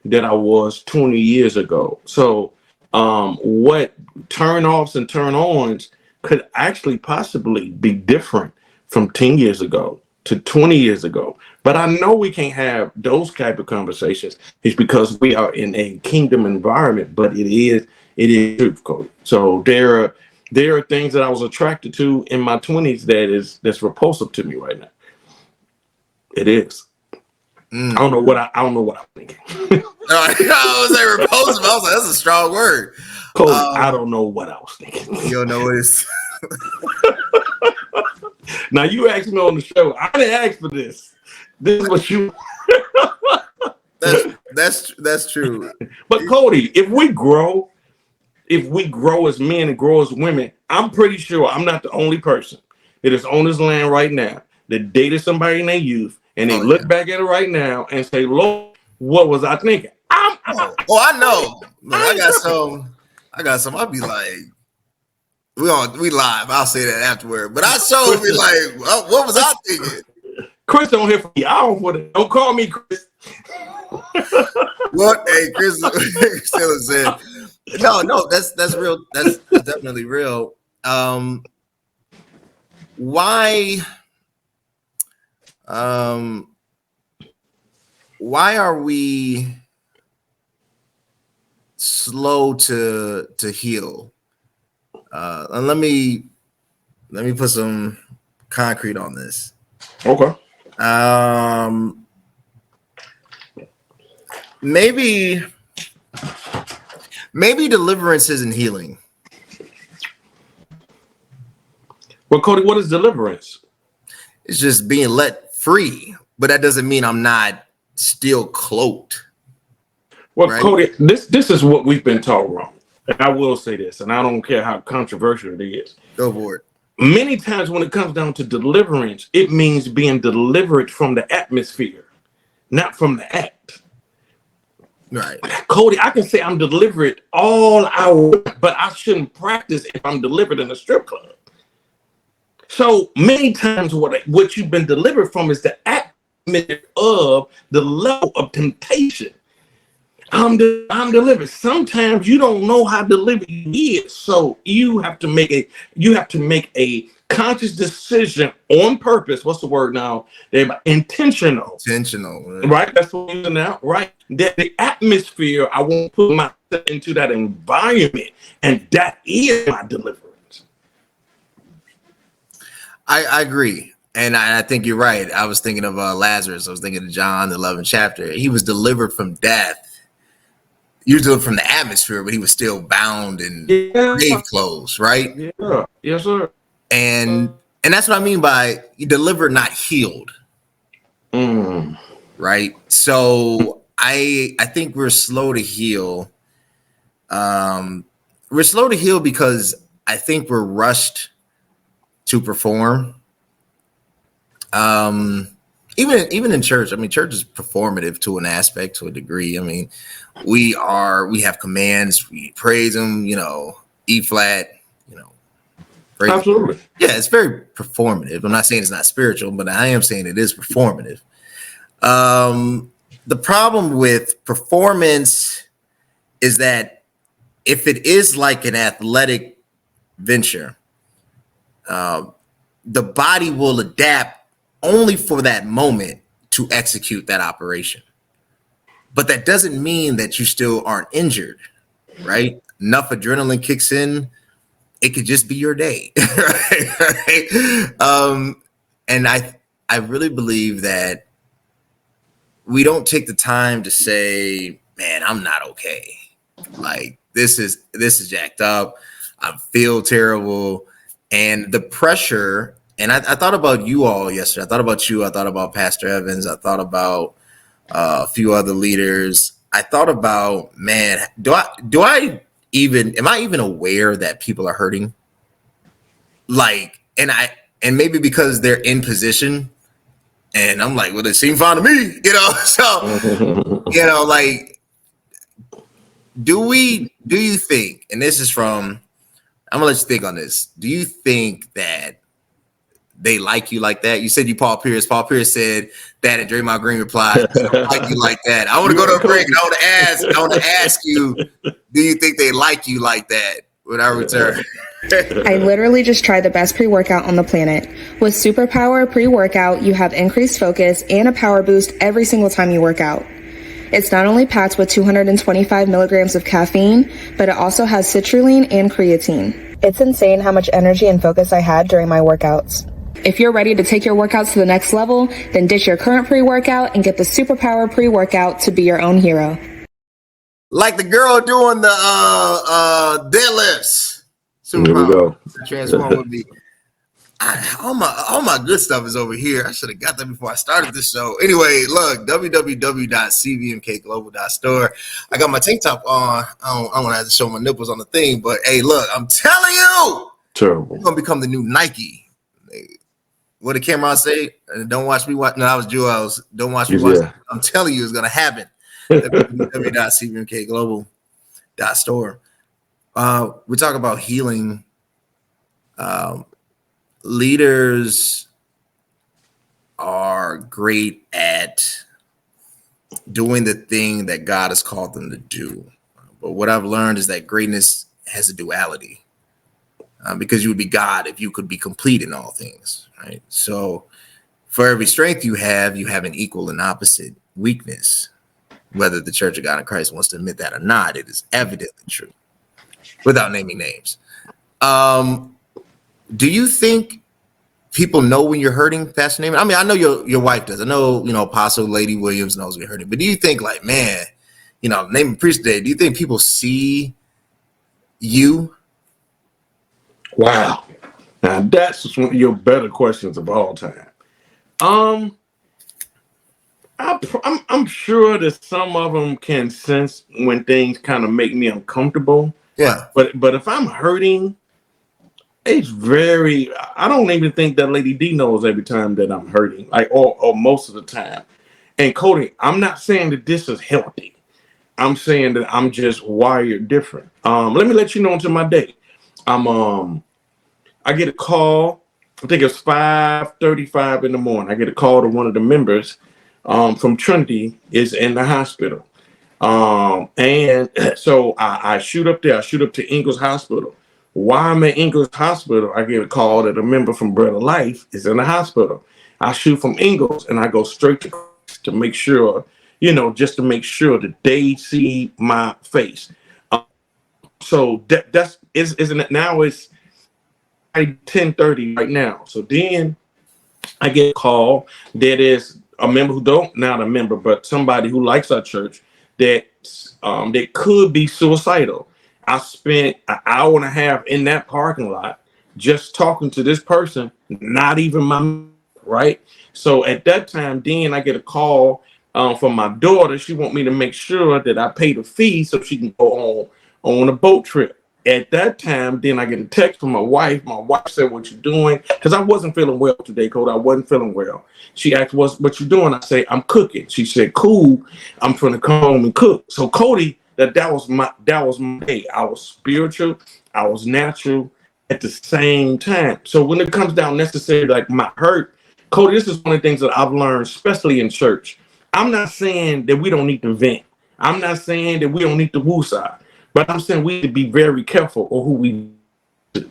S2: that I was 20 years ago. So what turn-offs and turn-ons could actually possibly be different from 10 years ago to 20 years ago. But I know we can't have those type of conversations. It's because we are in a kingdom environment, but it is truth, Cody. So there are things that I was attracted to in my 20s that's repulsive to me right now. It is. I don't know what I'm thinking.
S1: I was like repulsive. I was like, that's a strong word.
S2: Cody, I don't know what I was thinking.
S1: You don't know what it's.
S2: Now you asked me on the show. I didn't ask for this. This is what you.
S1: That's true.
S2: But Cody, if we grow as men and grow as women, I'm pretty sure I'm not the only person that is on this land right now that dated somebody in their youth and they
S1: Oh,
S2: look
S1: yeah.
S2: back at it right now and say, Lord, what was I thinking?
S1: I know. Look, I got some. I'll be like, we live. I'll say that afterward. But I so be like, what was I thinking?
S2: Chris don't hear from me. I don't call me Chris.
S1: What? Hey, Chris still said, no, that's real. That's definitely real. Why are we slow to heal? And let me put some concrete on this.
S2: Okay.
S1: Maybe deliverance isn't healing.
S2: Well, Cody, what is deliverance?
S1: It's just being let free, but that doesn't mean I'm not still cloaked.
S2: Well,
S1: right?
S2: Cody, this is what we've been taught wrong. And I will say this, and I don't care how controversial it is.
S1: Go for it.
S2: Many times when it comes down to deliverance, it means being delivered from the atmosphere, not from the act.
S1: Right.
S2: Cody, I can say I'm delivered all hour, but I shouldn't practice if I'm delivered in a strip club. So many times what you've been delivered from is the atmosphere of the level of temptation. I'm delivered. Sometimes you don't know how delivered you is, so you have to make a conscious decision on purpose. What's the word now? Intentional. Right? That's what we're using now. Right? That the atmosphere, I won't put myself into that environment, and that is my deliverance.
S1: I agree. And I think you're right. I was thinking of Lazarus. I was thinking of John, the 11th chapter. He was delivered from death. Usually from the atmosphere, but he was still bound in grave clothes, right?
S2: Yeah. Yes, sir.
S1: And that's what I mean by you delivered, not healed. Right. So I think we're slow to heal. We're slow to heal because I think we're rushed to perform. Even in church, I mean, church is performative to an aspect, to a degree. I mean, we have commands, we praise them, E flat, praise
S2: absolutely.
S1: Them. Yeah, it's very performative. I'm not saying it's not spiritual, but I am saying it is performative. The problem with performance is that if it is like an athletic venture, the body will adapt only for that moment to execute that operation. But that doesn't mean that you still aren't injured, right? Enough adrenaline kicks in, it could just be your day. Right? And I really believe that we don't take the time to say, man, I'm not okay. Like this is jacked up. I feel terrible. And the pressure, and I thought about you all yesterday. I thought about you. I thought about Pastor Evans. I thought about a few other leaders. I thought about, man, am I even aware that people are hurting? Like, and maybe because they're in position, and I'm like, well, it seemed fine to me, So, like, do you think? And this is from, I'm gonna let you think on this. Do you think that they like you like that? You said you Paul Pierce. Paul Pierce said that, and Draymond Green replied, "They don't like you like that." I want to go to a break. And I want to ask you, do you think they like you like that? When I return.
S5: I literally just tried the best pre-workout on the planet. With Superpower pre-workout, you have increased focus and a power boost every single time you work out. It's not only packed with 225 milligrams of caffeine, but it also has citrulline and creatine. It's insane how much energy and focus I had during my workouts. If you're ready to take your workouts to the next level, then ditch your current pre-workout and get the Superpower pre-workout to be your own hero.
S1: Like the girl doing the deadlifts.
S2: Superpower. Here we go.
S1: Transform with me. All my good stuff is over here. I should have got that before I started this show. Anyway, look, www.cvmkglobal.store. I got my tank top on. I don't want to have to show my nipples on the thing, but hey, look, I'm telling you,
S2: terrible.
S1: It's gonna become the new Nike. what did Cameron say? Don't watch me watch. No, I was Jewels. Don't watch me watch.
S2: Yeah.
S1: I'm telling you, it's gonna happen. www.cvmkglobal.store. We talk about healing. Leaders are great at doing the thing that God has called them to do. But what I've learned is that greatness has a duality, because you would be God if you could be complete in all things, right? So for every strength you have an equal and opposite weakness. Whether the Church of God in Christ wants to admit that or not, it is evidently true, without naming names. Do you think people know when you're hurting, Pastor Naaman? I mean, I know your wife does. I know, Apostle Lady Williams knows when you're hurting. But do you think, like, man, Naaman Priest Day, do you think people see you?
S2: Wow. Now that's one of your better questions of all time. I'm sure that some of them can sense when things kind of make me uncomfortable.
S1: Yeah.
S2: But if I'm hurting, it's very. I don't even think that Lady D knows every time that I'm hurting, like or most of the time. And Cody, I'm not saying that this is healthy. I'm saying that I'm just wired different. Let me let you know into my day. I get a call. I think it's 5:35 in the morning. I get a call to one of the members from Trinity is in the hospital. And so I shoot up there. I shoot up to Ingalls Hospital. While I'm at Ingalls Hospital, I get a call that a member from Bread of Life is in the hospital. I shoot from Ingalls and I go straight to make sure, just to make sure that they see my face. So that's isn't it now? It's 10:30 right now. So then I get a call that is a member not a member, but somebody who likes our church that could be suicidal. I spent an hour and a half in that parking lot just talking to this person, not even right. So at that time, then I get a call from my daughter. She want me to make sure that I pay the fee so she can go on a boat trip. At that time, then I get a text from my wife. My wife said, "What you doing?" Because I wasn't feeling well today, Cody. I wasn't feeling well. She asked, "What you doing?" I say, "I'm cooking." She said, "Cool. I'm gonna come home and cook." So Cody, that was my day. I was spiritual. I was natural at the same time. So when it comes down necessarily like my hurt, Cody, this is one of the things that I've learned, especially in church. I'm not saying that we don't need to vent. I'm not saying that we don't need to woosah. But I'm saying we need to be very careful of who we do.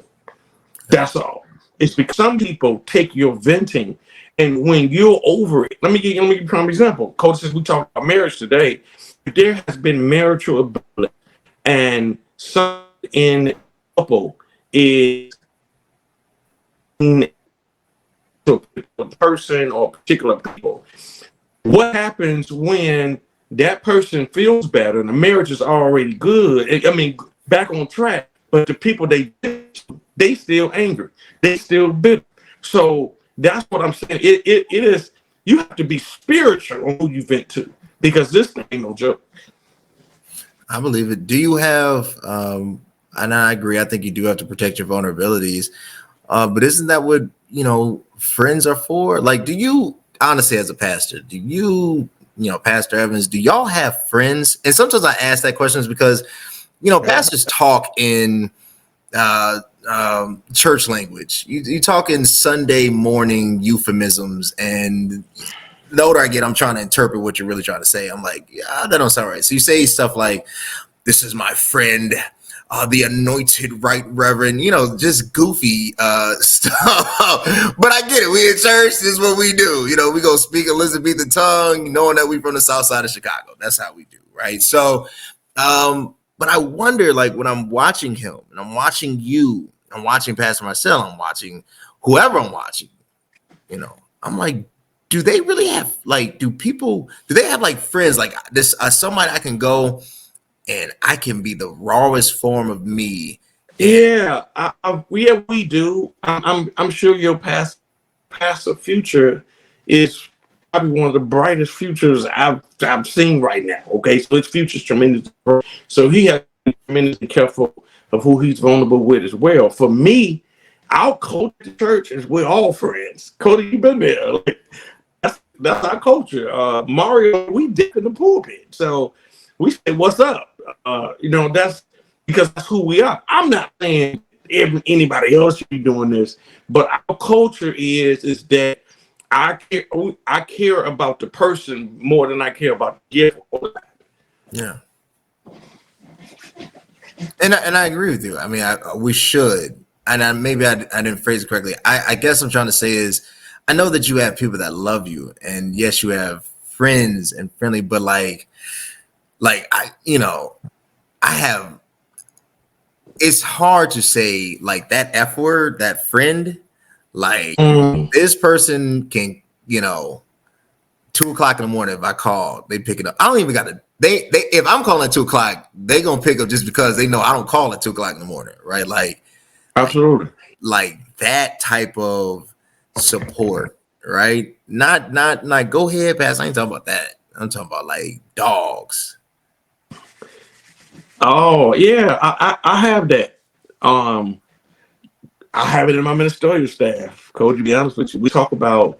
S2: That's all. It's because some people take your venting, and when you're over it, let me give you an example. Coach, since we talk about marriage today, there has been marital ability, and some in a couple is a person or particular people. What happens when that person feels better and the marriage is already good? I mean, back on track, but the people they still angry, they still bitter. So that's what I'm saying. It is, you have to be spiritual on who you vent to, because this thing ain't no joke.
S1: I believe it. Do you have, and I agree, I think you do have to protect your vulnerabilities, but isn't that what, friends are for? Like, do you, honestly, as a pastor, do you, Pastor Evans, do y'all have friends? And sometimes I ask that question because, pastors talk in church language. You talk in Sunday morning euphemisms, and the older I get, I'm trying to interpret what you're really trying to say. I'm like, yeah, that don't sound right. So you say stuff like, "This is my friend, the anointed right reverend," just goofy stuff. But I get it. We in church, this is what we do. We go speak Elizabethan tongue, knowing that we from the south side of Chicago. That's how we do, right? So, but I wonder, like, when I'm watching him, and I'm watching you, I'm watching Pastor Marcel, I'm watching whoever I'm watching, I'm like, do they really have, like, do they have, like, friends like this, somebody I can go and I can be the rawest form of me?
S2: Yeah, we do. I'm sure your past or future is probably one of the brightest futures I've seen right now. Okay, so his future's tremendous. So he has to be tremendously careful of who he's vulnerable with as well. For me, our culture at the church is we're all friends. Cody, you been there. Like, that's our culture. Mario, we dip in the pulpit. So we say, what's up? That's because that's who we are. I'm not saying anybody else should be doing this, but our culture is that I care about the person more than I care about the gift.
S1: Yeah. And I agree with you. I mean, we should. And maybe I didn't phrase it correctly. I guess I'm trying to say is, I know that you have people that love you, and yes, you have friends and friendly, but like I have. It's hard to say like that F word, that friend. Like this person can, 2:00 in the morning. If I call, they pick it up. I don't even got to. They if I'm calling at 2:00, they gonna pick up just because they know I don't call at 2:00 in the morning, right?
S2: Absolutely.
S1: Like that type of support, right? Not like go ahead, pass. I ain't talking about that. I'm talking about like dogs.
S2: Oh yeah, I have that. I have it in my ministerial staff. Code, to be honest with you, we talk about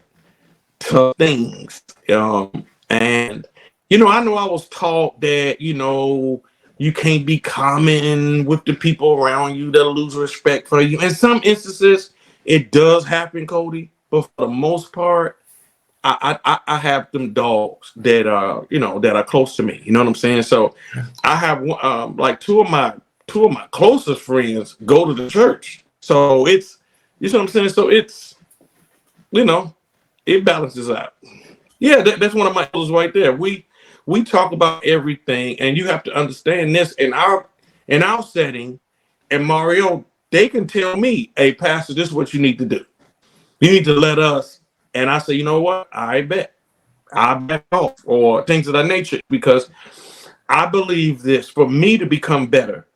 S2: tough things. And I know I was taught that, you can't be common with the people around you that'll lose respect for you. In some instances, it does happen, Cody, but for the most part, I have them dogs that are close to me. You know what I'm saying? So I have like two of my closest friends go to the church. So it's, you know what I'm saying? So it's, it balances out. Yeah, that's one of my elders right there. We talk about everything, and you have to understand this in our setting. And Mario, they can tell me, "Hey, Pastor, this is what you need to do. You need to let us." And I say, "You know what? I bet I back off," or things of that nature, because I believe this. For me to become better,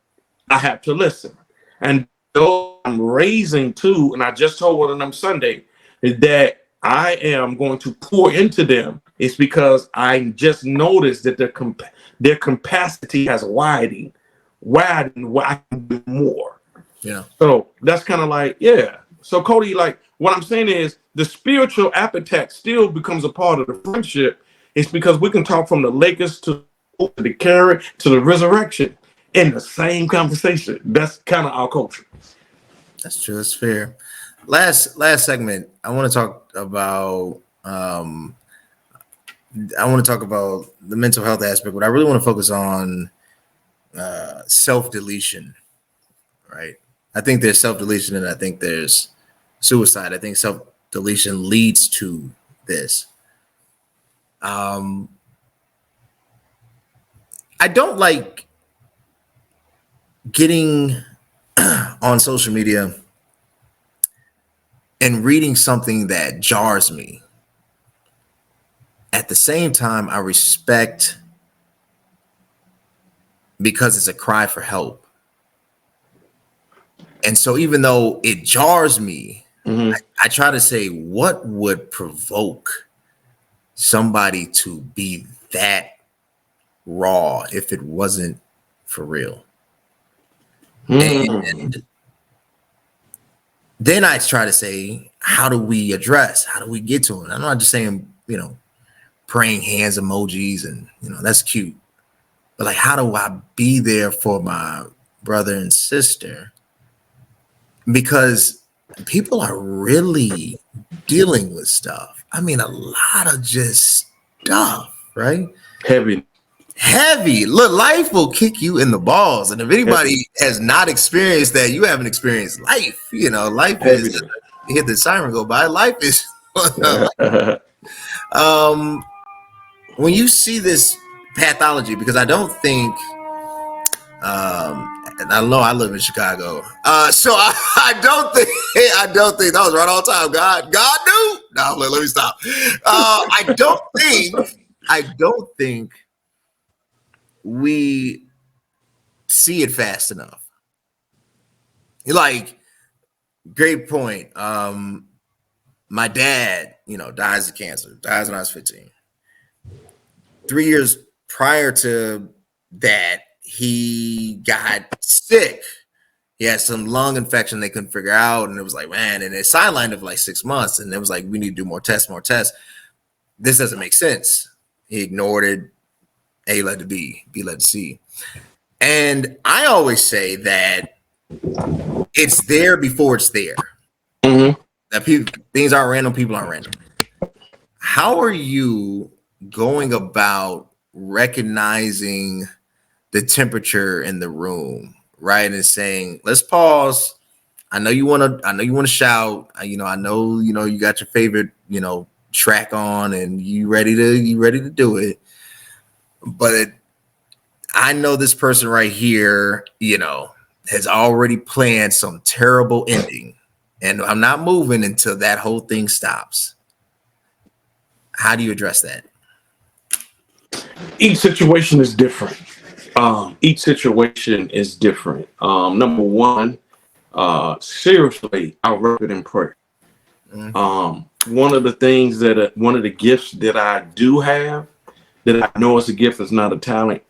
S2: I have to listen. And those I'm raising too, and I just told one of them Sunday, is that I am going to pour into them. It's because I just noticed that their capacity has widened where I can do more.
S1: Yeah.
S2: So that's kind of like, yeah. So Cody, like what I'm saying is the spiritual appetite still becomes a part of the friendship. It's because we can talk from the Lakers to the carrot to the resurrection in the same conversation. That's kind of our culture.
S1: That's true. That's fair. Last segment, I want to talk about the mental health aspect, but I really want to focus on self-deletion, right? I think there's self-deletion and I think there's suicide. I think self-deletion leads to this. I don't like getting on social media and reading something that jars me. At the same time, I respect because it's a cry for help. And so even though it jars me, I try to say, what would provoke somebody to be that raw if it wasn't for real? And then I try to say, how do we get to it? I'm not just saying, praying hands emojis and, that's cute. But like, how do I be there for my brother and sister? Because people are really dealing with stuff. I mean, a lot of just stuff, right? Heavy. Look, life will kick you in the balls. And if anybody has not experienced that, you haven't experienced life. Life heavy. Is, you hit the siren go by. Life is, when you see this pathology, because I don't think, and I know I live in Chicago, so I don't think that was right on time. God knew. No, let me stop. I don't think we see it fast enough. Like, great point. My dad, dies of cancer. Dies when I was 15. 3 years prior to that, he got sick. he had some lung infection they couldn't figure out, and it was like, man, and it sidelined it for like 6 months, and it was like, we need to do more tests, more tests. This doesn't make sense. He ignored it. A let it be let it see. And I always say that it's there before it's there.
S2: Mm-hmm.
S1: That things aren't random, people aren't random. How are you going about recognizing the temperature in the room, right? And saying, let's pause. I know you want to shout. I know you got your favorite, track on and you ready to do it. But I know this person right here, has already planned some terrible ending, and I'm not moving until that whole thing stops. How do you address that?
S2: Each situation is different. Each situation is different. Number one, seriously, I wrap it in prayer. One of the gifts that I do have, that I know is a gift, is not a talent.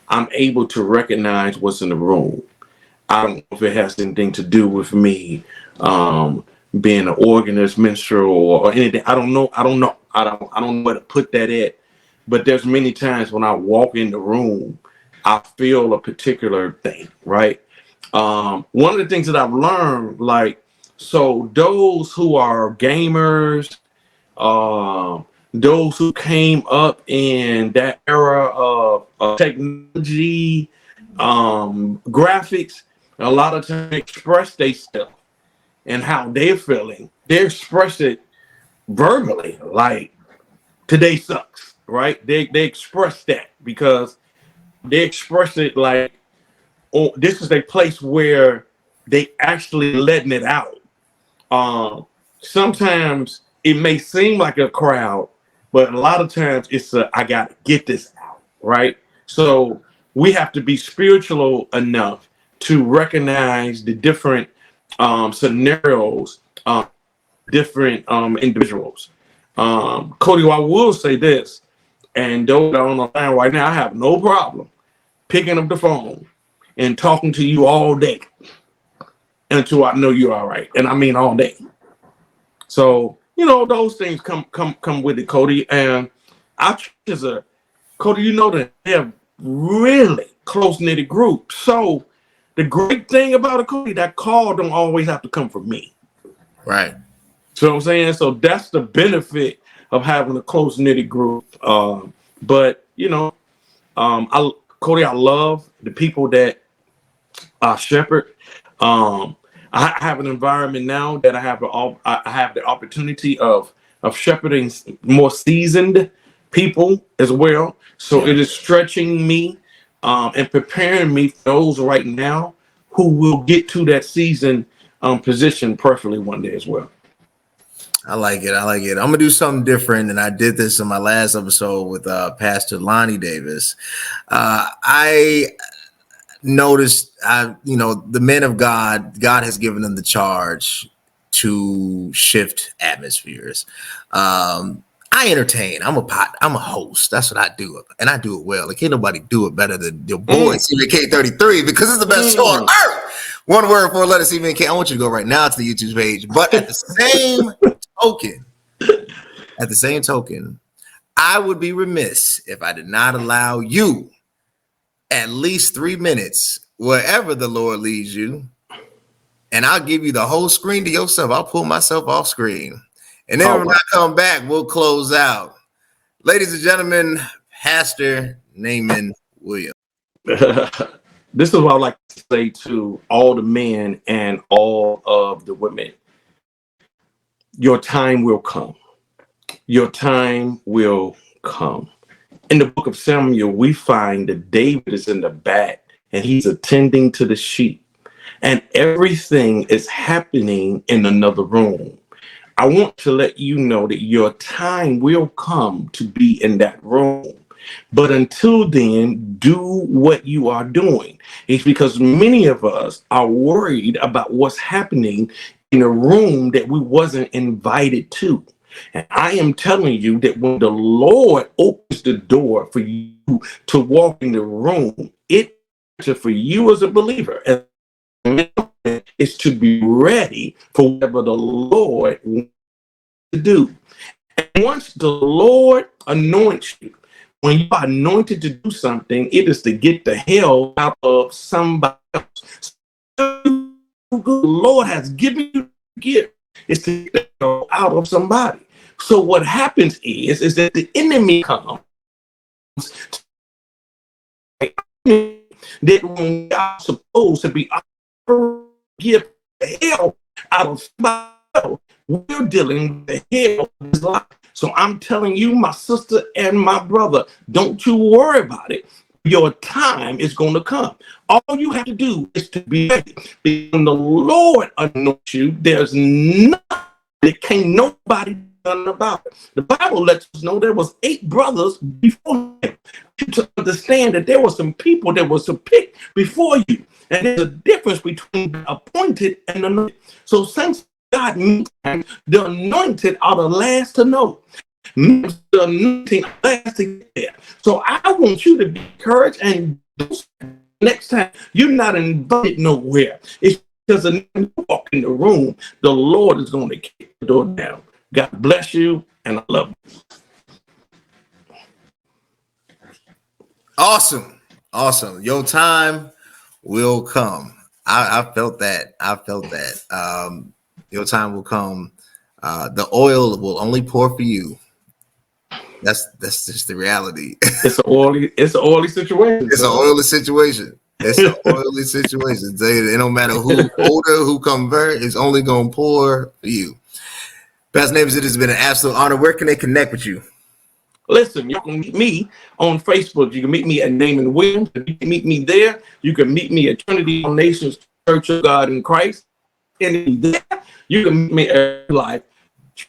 S2: I'm able to recognize what's in the room. I don't know if it has anything to do with me being an organist, minstrel, or anything. I don't know where to put that at. But there's many times when I walk in the room, I feel a particular thing, right? One of the things that I've learned, so those who are gamers, those who came up in that era of technology, graphics, a lot of times express themselves and how they're feeling. They express it verbally, like today sucks, right? They express that because they express it like, oh, this is a place where they actually letting it out. Sometimes it may seem like a crowd, but a lot of times it's I got to get this out, right? So we have to be spiritual enough to recognize the different scenarios, different individuals. Cody, I will say this, and those that are on the line right now, I have no problem picking up the phone and talking to you all day until I know you're all right, and I mean all day. So those things come with it, Cody. And our church is Cody, that they have really close knitted group. So the great thing about it, Cody, that call don't always have to come from me.
S1: Right.
S2: So I'm saying, so that's the benefit of having a close knitted group. But Cody, I love the people that I shepherd. I have an environment now that I have the opportunity of shepherding more seasoned people as well. So It is stretching me and preparing me for those right now who will get to that season position perfectly one day as well.
S1: I like it. I'm gonna do something different, and I did this in my last episode with Pastor Lonnie Davis. I noticed, the men of God has given them the charge to shift atmospheres. I entertain. I'm a host. That's what I do, and I do it well. Like, can't nobody do it better than your boy CVK33, because it's the best show on earth. One word, 4 letters, CVK. I want you to go right now to the YouTube page. But at the same token, I would be remiss if I did not allow you at least 3 minutes wherever the Lord leads you, and I'll give you the whole screen to yourself. I'll pull myself off screen, and then when I come back, we'll close out. Ladies and gentlemen, Pastor Naamon Williams.
S2: This is what I like to say to all the men and all of the women. Your time will come. Your time will come. In the book of Samuel, we find that David is in the back and he's attending to the sheep, and everything is happening in another room. I want to let you know that your time will come to be in that room. But until then, do what you are doing. It's because many of us are worried about what's happening in a room that we wasn't invited to. And I am telling you that when the Lord opens the door for you to walk in the room, it's for you as a believer, as is to be ready for whatever the Lord wants to do. And once the Lord anoints you, when you are anointed to do something, it is to get the hell out of somebody else. So the Lord has given you the gift is to get the hell out of somebody. So what happens is that the enemy comes that when we are supposed to be get the hell out of somebody else, we're dealing with the hell of his life. So I'm telling you, my sister and my brother, don't you worry about it. Your time is going to come. All you have to do is to be ready. When the Lord anoints you, there's nothing that can't nobody do about it. The Bible lets us know there was 8 brothers before him. To understand that there were some people that was picked before you, and there's a difference between the appointed and the anointed. So since God means the anointed are the last to know, the anointing last to get there. So I want you to be encouraged, and next time you're not invited nowhere. It's because when you walk in the room, the Lord is going to kick the door down. God bless you, and I love you.
S1: Awesome. Your time will come. I felt that. Your time will come. The oil will only pour for you. That's just the reality.
S2: It's an oily situation.
S1: It's an oily situation. It don't matter who older, who convert, it's only gonna pour for you. Pastor Names, it has been an absolute honor. Where can they connect with you?
S2: Listen, you can meet me on Facebook. You can meet me at Naamon Williams. You can meet me there. You can meet me at Trinity Nations Church of God in Christ. And there, you can meet me at Life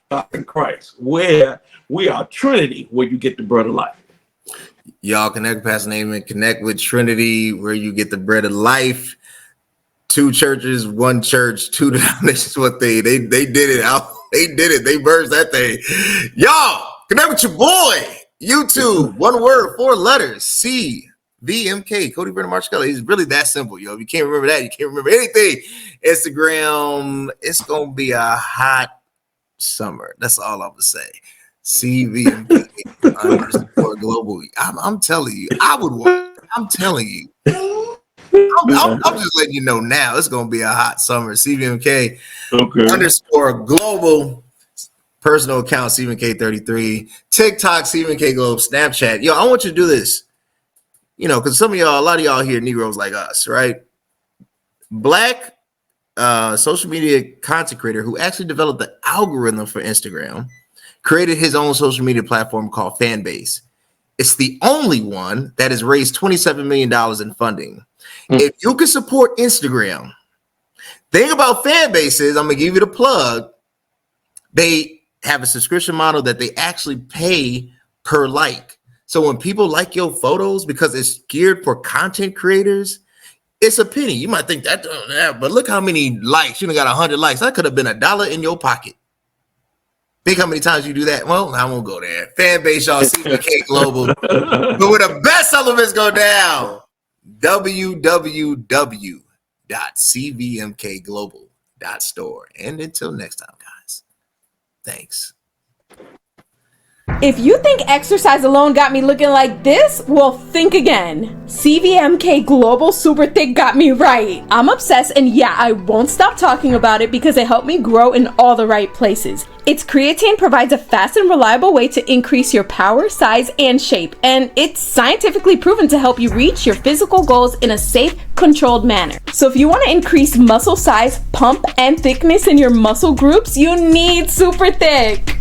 S2: God in Christ, where we are Trinity, where you get the bread of life.
S1: Y'all connect with Pastor Naamon, connect with Trinity, where you get the bread of life. 2 churches, 1 church, 2 denominations. What they did it out. They did it. They merged that thing. Y'all connect with your boy. YouTube, 1 word, 4 letters. CVMK. Cody Brennan Marchella. It's really that simple, yo. If you can't remember that, you can't remember anything. Instagram. It's gonna be a hot summer. That's all I'm gonna say. CVMK underscore global. I'm telling you, I would want. I'm telling you. I'm just letting you know now. It's gonna be a hot summer. CVMK underscore global. Personal account CVMK33. TikTok CVMK Globe. Snapchat. Yo, I want you to do this. You know, because a lot of y'all here, Negroes like us, right? Black social media content creator who actually developed the algorithm for Instagram, created his own social media platform called Fanbase. It's the only one that has raised $27 million in funding. If you can support Instagram, thing about Fanbase is, I'm gonna give you the plug. They have a subscription model that they actually pay per like. So when people like your photos, because it's geared for content creators, it's a penny. You might think that, but look how many likes. You only got 100 likes. That could have been $1 in your pocket. Think how many times you do that? Well, I won't go there. Fanbase, y'all, CVK Global. But where the best elements go down, www.cvmkglobal.store. And until next time, guys, thanks.
S6: If you think exercise alone got me looking like this, well, think again. CVMK Global Super Thick got me right. I'm obsessed, and yeah, I won't stop talking about it because it helped me grow in all the right places. Its creatine provides a fast and reliable way to increase your power, size, and shape, and it's scientifically proven to help you reach your physical goals in a safe, controlled manner. So if you want to increase muscle size, pump, and thickness in your muscle groups, you need Super Thick.